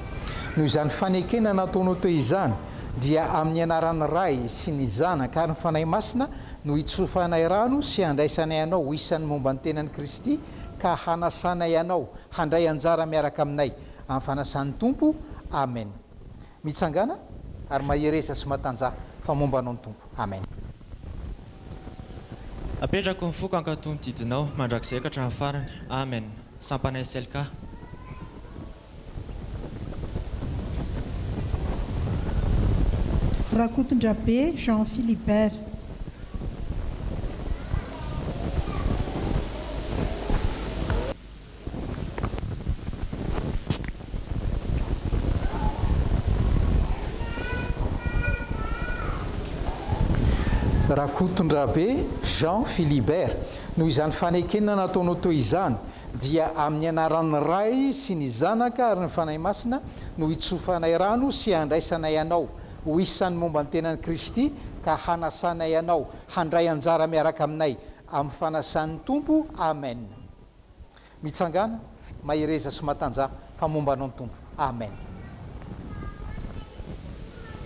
Noho izany fanekena nataonao toy izany dia amin'ny anaran'ny ray sy ny zanaka ary ny fanahy masina no hitsofanay rano sy handraisanay ianao ho isan'ny momba ny tenan'i Kristy ka hanasanay ianao handray anjara miaraka aminay amin'ny fanasan'ny tompo. Amen. Mitsangana ary mahereza sy matanja fa momba anao ny tompo. Amen. Apetrako ny foko ankatony didinao mandrakizay ka hatramin'ny farany. Amen. Sampanay selka. Rakotondrabe Jean Philibert. Rakotondrabe Jean Philibert. Noho izany fanekena nataonao toy izany dia amin'ny anaran'ny ray sy ny zanaka ary ny fanahy masina no hitsofanay rano sy handraisanay ianao ho isan'ny momba ny tenan'i Kristy ka hanasanay ianao handray anjara miaraka aminay amin'ny fanasan'ny tompo. Amen. Mitsangana mahereza sy matanja fa momba anao ny tompo. Amen.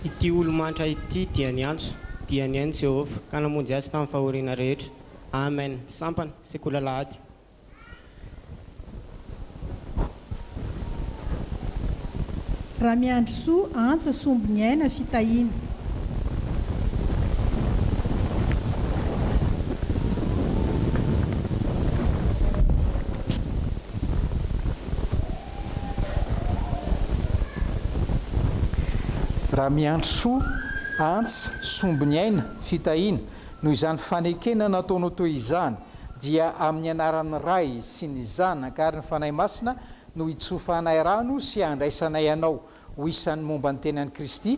Ity olo-mantra ity dia ny antso dia ny hainy Jehovah ka namonjy azy tamin'ny fahoriana rehetra. Amen. Sampana sekoly alahady. Raha miandro soa antsa sombiny aina fitahina. Raha miandro soa antsa sombiny aina fitahina noho izany fanekena nataonao toy izany dia amin'ny anaran'ny ray sy ny zanaka ary ny fanahy masina no hitsofanay rano sy handraisanay ianao ho isan'ny momba ny tenan'i Kristy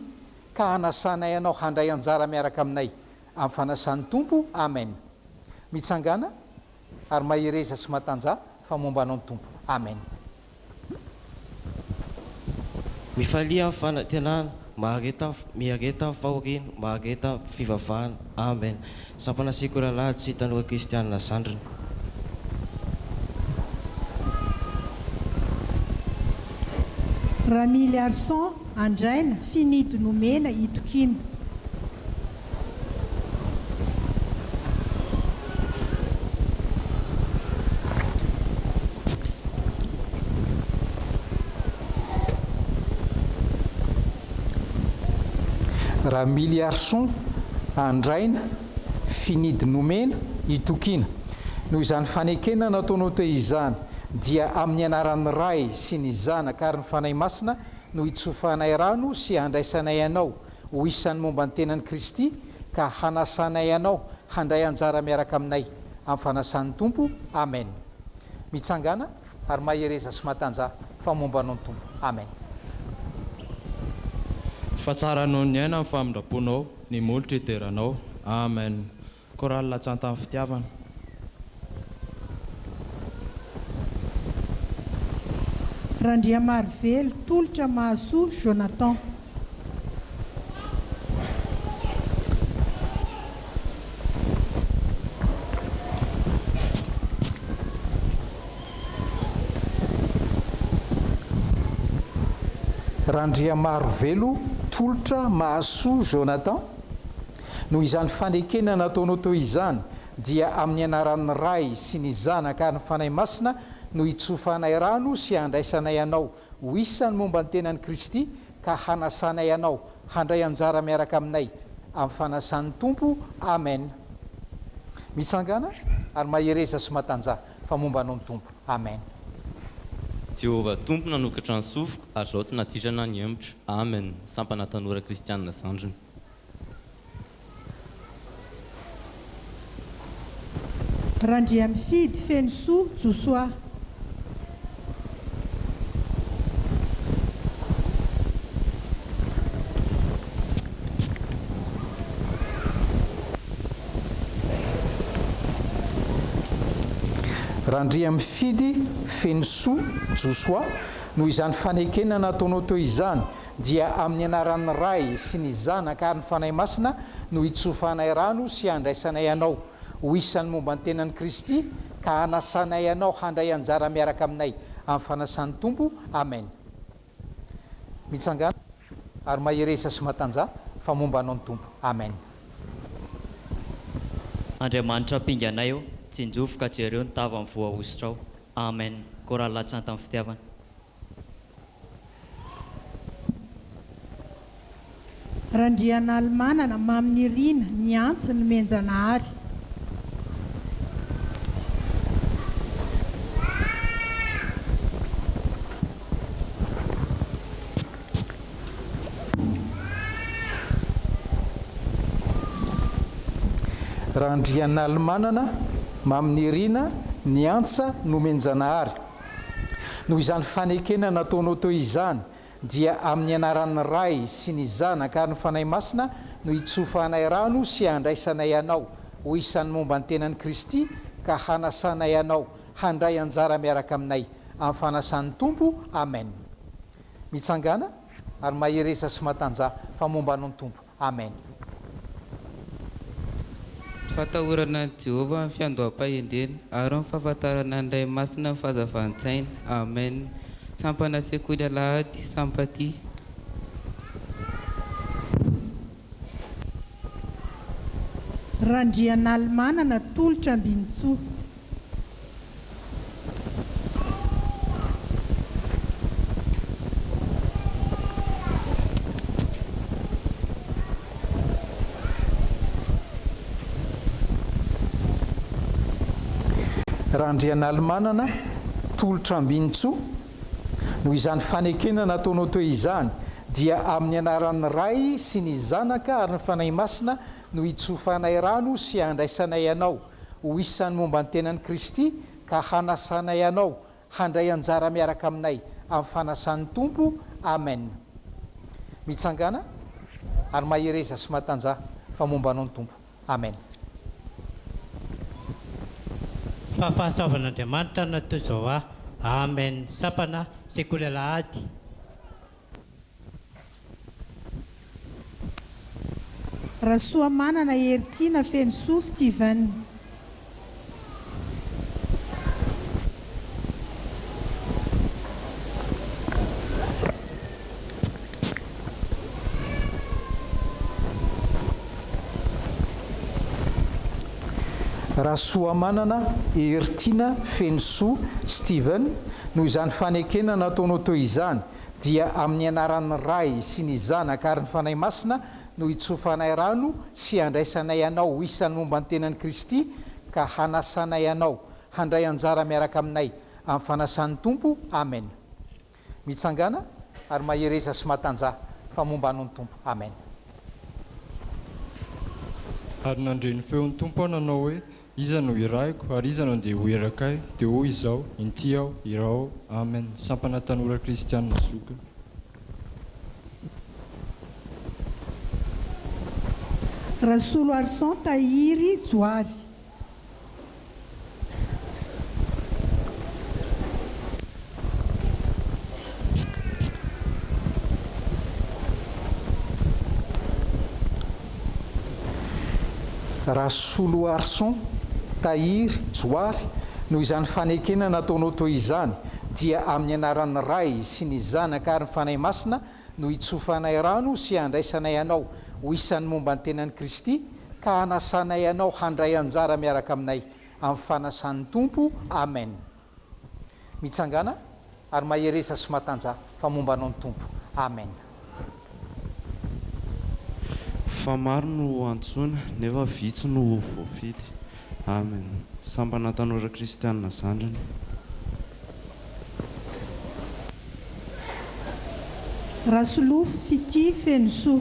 ka hanasanay ianao handray anjara miaraka aminay amin'ny fanasan'ny tompo. Amen. Mitsangana ary mahereza sy matanja famombanao ny tompo. Amen. Mifalia amin'ny fanantenana, miareta fahoriana, miareta fivavahana. Amen. Sampana sekola lahady sy tanora kristianina zandriny. Ramily Arson Andraina Finidy Nomena Itokina. Ramily Arson Andraina Finidy Nomena Itokina. Noho izany fanekena nataonao teo izany dia amin'ny anaran'ny ray sy ny zanaka ary ny fanahy masina no hitsofanay rano sy handraisanay ianao ho isan'ny momba ny tenan'i Kristy ka hanasanay ianao handray anjara miaraka aminay amin'ny fanasan'ny tompo. Amen. Mitsangana ary mahereza sy matanja famombanao ny tompo. Amen. Fa tsara noho ny aina amin'ny famindraponao ny molotra iteranao. Amen. Chorale Latsanta amin'ny fitiavana. Randriamarivelo Tolotra Mahasoa Jonathan. Randriamarovelo Tolotra Mahasoa Jonathan. Noho izany fanekena nataonao teo izany dia amin'ny anaran'ny ray sy ny zanaka ary ny fanahy masina no hitsofanay rano sy handraisanay ianao ho isan'ny momba ny tenan'i Kristy ka hanasanay ianao handray anjara miaraka aminay amin'ny fanasan'ny tompo. Amen. Mitsangana ary mahereza sy matanja famombanao ny tompo. Amen. Jehovah tompo nanokatra ny sofiko ary zao tsy natitrana ny hemotra. Amen. Sampana tanora kristianina zandriny. Randriamifidy Fenosoa Josoa. Randriamifidy Fenosoa Josoa. Noho izany fanekena nataonao teo izany dia amin'ny anaran'ny ray sy ny zanaka ary ny fanahy masina no hitsofanay rano sy handraisanay ianao ho isan'ny momba ny tenan'i Kristy ka hanasanay ianao handray anjara miaraka aminay amin'ny fanasan'ny tompo. Amen. Mitsangana ary mahereza sy matanja famombanao ny tompo. Amen. Andriamanitra pinganay o tsinjofoka jereo ny tava amin'ny voahositra ao. Amen. Chorale Latsanta amin'ny fitiavana. Randrian'Almanana Maminirina Niantsa ny Menjanahary. Randrian'Almanana Maminirina Niantsa no Menjanahary. Noho izany fanekena nataonao teo izany dia amin'ny anaran'ny ray sy ny zanaka ary ny fanahy masina no hitsofanay rano sy handraisanay ianao ho isan'ny momba ny tenan'i Kristy ka hanasanay ianao handray anjara miaraka aminay amin'ny fanasan'ny tompo. Amen. Mitsangana ary mahereza sy matanja famombanao ny tompo. Amen. Fatahorana ny Jehovah amin'ny fiandoham-pahendrena ary amin'ny fahafantarana ny Ray Masina ny fahazavantsaina. Amen. Sampana sekoly alahady sampaty. Randrian'Almanana Tolotra Ambinitsoa. Randrian'Almanana Tolotra Ambinitsoa. Noho izany fanekena nataonao teo izany dia amin'ny anaran'ny ray sy ny zanaka ary ny fanahy masina no hitsofanay rano sy handraisanay ianao ho isan'ny momba ny tenan'i Kristy ka hanasanay ianao handray anjara miaraka aminay amin'ny fanasan'ny tompo. Amen. Mitsangana ary mahereza sy matanja famombanao ny tompo. Amen. fahafahasaovan'Andriamanitra natao izao aho. Amen. Sampana sekoly alahady. Rasoa manana heritina feno soa Steven. Rasoa manana heritina feno soa Steven, noho izany fanekena nataonao toy izany dia amin'ny anaran'ny ray sy ny zanaka ary ny fanahy masina no hitsofanay rano sy handraisanay anao isan'ny momba ny tenan'i Kristy ka hanasanay anao handray anjara miaraka aminay amin'ny fanasan'ny Tompo. Amen. Mitsangana ary mahereza sy matanja fa momba anao ny Tompo. Amen. Ary nandre ny feon'ny Tompo nanao hoe iza no iraiko ary iza no andeha ho erakay dia hoy izao inty aho irao. Amen. Sampana tanora kristianina zoka. Rasolo Arson Tahiry Joary. Rasolo Arson Tahiry Joary, noho izany fanekena nataonao toy izany dia amin'ny anaran'ny ray sy ny zanaka ary ny fanahy masina no hitsofanay rano sy handraisanay anao ho isan'ny momba ny tenan'i Kristy ka hanasanay anao handray anjara miaraka aminay amin'ny fanasan'ny Tompo. Amen. Mitsangana ary mahereza sy matanja fa momba anao ny Tompo. Amen. Fa maro no antsoina nefa vitsy no voafidy. Amen. Sampana tanora kristianina zandrany. Rasolofo Fity feno soa.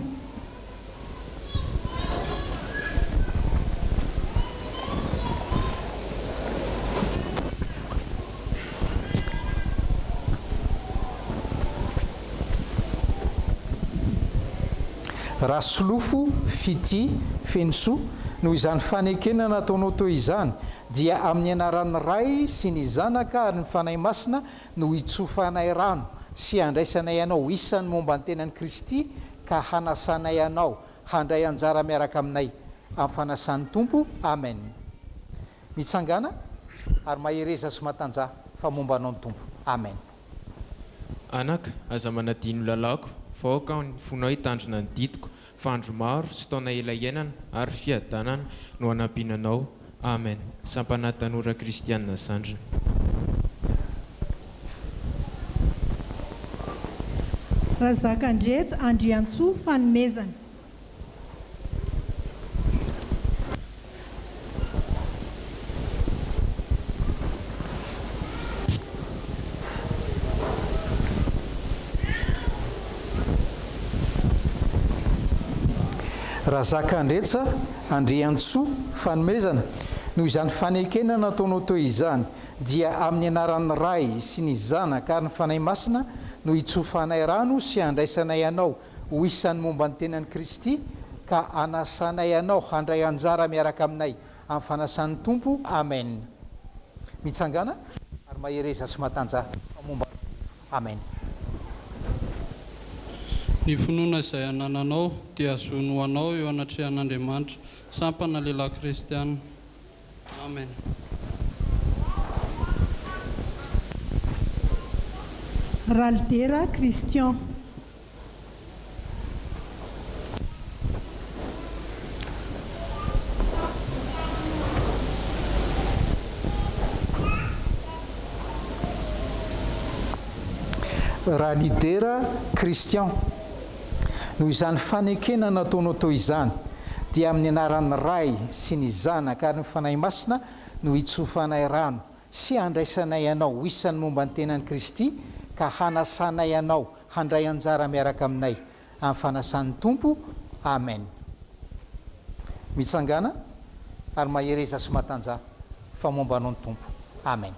Rasolofo Fity feno soa, noho izany fanekena nataonao toy izany dia amin'ny anaran'ny ray sy ny zanaka ary ny fanahy masina no hitsofanay rano sy handraisanay anao isan'ny momba ny tenan'i Kristy ka hanasanay anao handray anjara miaraka aminay amin'ny fanasan'ny Tompo. Amen. Mitsangana ary mahereza sy matanja fa momba anao ny Tompo. Amen. Anaka aza manadino lalako fa aoka ny fonao hitandrina ny didiko fa andro maro sy taona ela iainana ary fiadanana no anampinanao. Amen. Sampana tanora kristianina zandrina. Razakandretsy Andriantsoa fanomezana. Razakandretsa Andriantsoa fanomezana, noho izany fanekena nataonao toy izany dia amin'ny anaran'ny ray sy ny zanaka ary ny fanahy masina no hitsofanay rano sy handraisanay anao ho isan'ny momba ny tenan'i Kristy ka hanasanay anao handray anjara miaraka aminay amin'ny fanasan'ny Tompo. Amen. Mitsangana ary mahereza sy matanja momba. Amen. Ny finoana izay anananao dia azono anao eo anatrehan'Andriamanitra. Sampana lehilahy kristianina. Amen. Raldera Christian. Ralidera Christian, noho izany fanekena nataonao toy izany dia amin'ny anaran'ny ray sy ny zanaka ary ny fanahy masina no hitsofanay rano sy handraisanay anao isan'ny momba ny tenan'i Kristy ka hanasanay anao handray anjara miaraka aminay amin'ny fanasan'ny Tompo. Amen. Mitsangana ary mahereza sy matanja fa momba anao ny Tompo. Amen.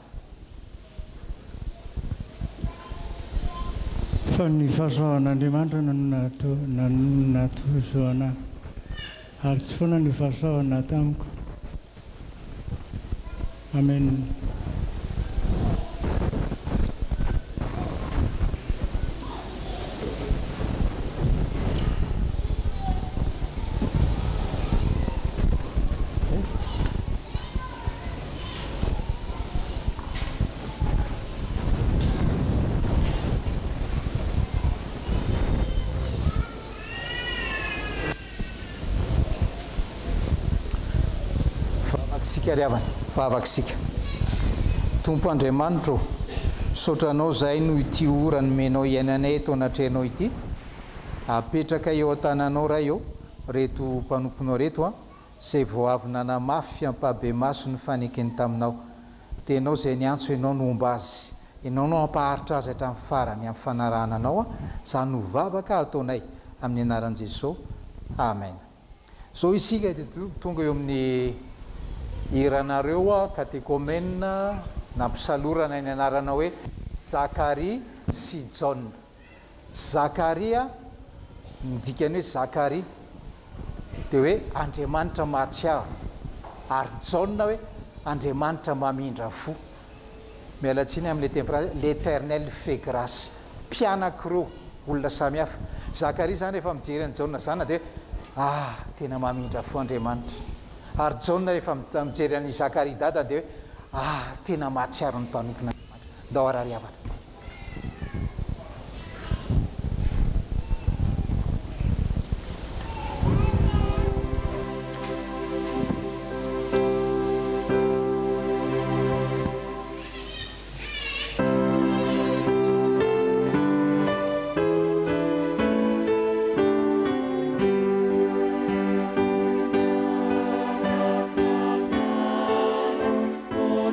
Fa ny fahasoavan'Andriamanitra Amen. Sika ry havana vavakisika tompo andriamanitro sotranao zay no ity ora nomenao iainanay eto anatrehanao ity apetraka eo an-tananao ray eo reto mpanomponao reto a zay vao avy nanamafy fiampahabe maso ny fanekeny taminao tenao zay niantso ianao no omba azy ianao no ampaharitra azy hatramin'ny farany amin'ny fanarahana anao a zany no vavaka ataonay amin'ny anaran'i Jesosy amen. So isika tonga eo amin'ny iranareo a katekomena nampisalorana ny anarana hoe Zakaria sy John. Zakaria midikany hoe Zakaria dia hoe Andriamanitra mahatsiaro, ary John hoe Andriamanitra mamindra fo. Miala tsiny amin'ilay teny frasy l'Éternel fait grâce. Mpianakireo olona samihafa. Zakaria zany rehefa mijery an'i John zany dia tena mamindra fo Andriamanitra. Ary John rehefa mijery an'i Zakaria dada dia hoe tena mahatsiaro ny mpanompona ndao arary havana. Oh,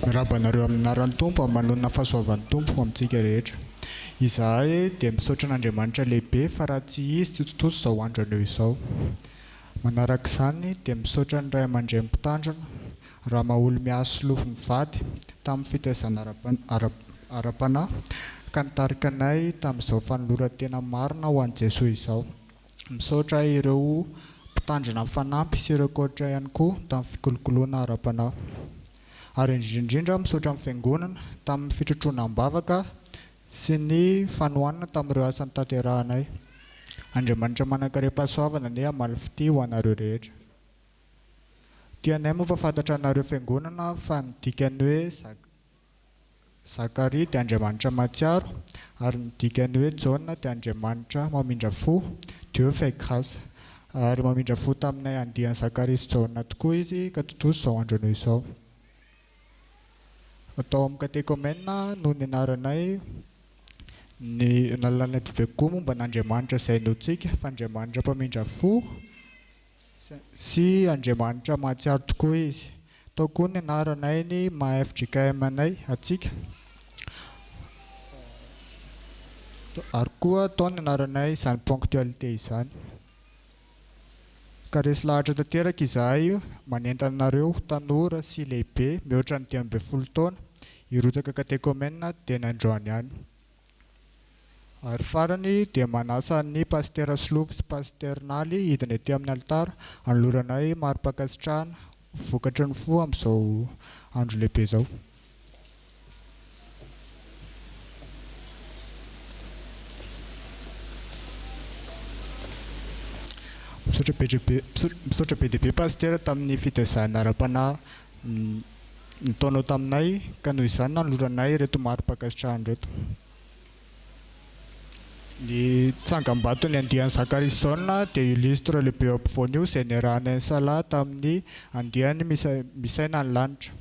Mirabanareo amin'ny anaran'ny Tompo, manonona fahasoavan'ny Tompo amintsika rehetra. Izahay dia misaotra an'Andriamanitra lehibe fa raha tsy izy tsy totoso izao andro anio izao. Manaraka izany dia misaotra ny ray aman-dray mpitandrina raha mahaolo miaso lofiny vady tamin'ny fitaizana ara-panahy ka nitarika anay tamin'izao fanoloran-tena marina ho an'i Jesoa izao. Misaotra ireo mpitandrina fanampy sy ireo koatra ihany koa tamin'ny fikolokoloana ara-panahy. Ary indrindra misaotra amin'ny fiangonana tamin'ny fitrotroana-bavaka sy ny fanohanana tamin'ireo asany tanterahanay. Andriamanitra manan-karem-pahasoavana ny hamaly fity ho anareo rehetra. Tianay mampafantatra anareo fiangonana fa ny dikany hoe Zakaria dia Andriamanitra mahatsiaro ary ny dikany hoe Jaona dia Andriamanitra mamindra fo, Dieu fait grâce. Ary mamindra fo taminay andiany Zakaria sy Jaona tokoa izy ka totoso izao andro anio izao. Atao amin'ny katekomena no ny anaranay ny nalalana bebe-koa momba n'Andriamanitra izay notsika fa Andriamanitra mpamindra fo sy Andriamanitra mahatsiaro tokoa izy. Atao koa ny anaranay ny maha-FJKM anay atsika. Ary koa atao ny anaranay izany ponctualité izany. Ka resy lahatra tanteraka izahay manentana anareo tanora sy lehibe mihoatra ny 12 taona hirotsaka katekomena dia nandroany ihany. Ary farany dia manasa ny paster Slov sy paster Naly hidina ety amin'ny altara hanoloranay mari-pakasitrahana vokatry ny fo amin'izao andro lehibe izao. Misaotra be dia be paster tamin'ny fitaizana ara-panahy nataonao taminay ka noho izany nanoloranay reto mari-pakasitrahana reto. Ny tsangam-bato ny andiany Zakaria sy Jaona dia illustre lehibe eo ampovoany io izay niarahanay ny Salahy tamin'ny andiany misaina ny lanitra.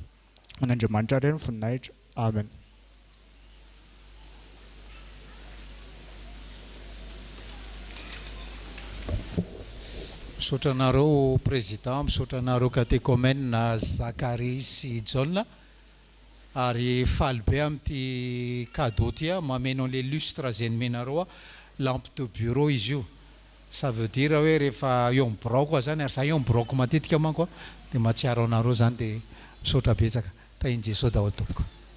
An'Andriamanitra ireny voninahitra. Amen. Misaotra anareo président, misaotra anareo katekomena Zakaria sy Jaona. Ary faly be amin'ity cadeau ty mameno an'ilay lustre izay nomenareo lampe de bureau izy io. Ça veut dire hoe rehefa eo amin'ny braoko zany ary za eo amin'ny braoko matetika manko dia mahatsiaro anareo zany dia misaotra betsaka. Tahin-Jesosy daholo tompoko.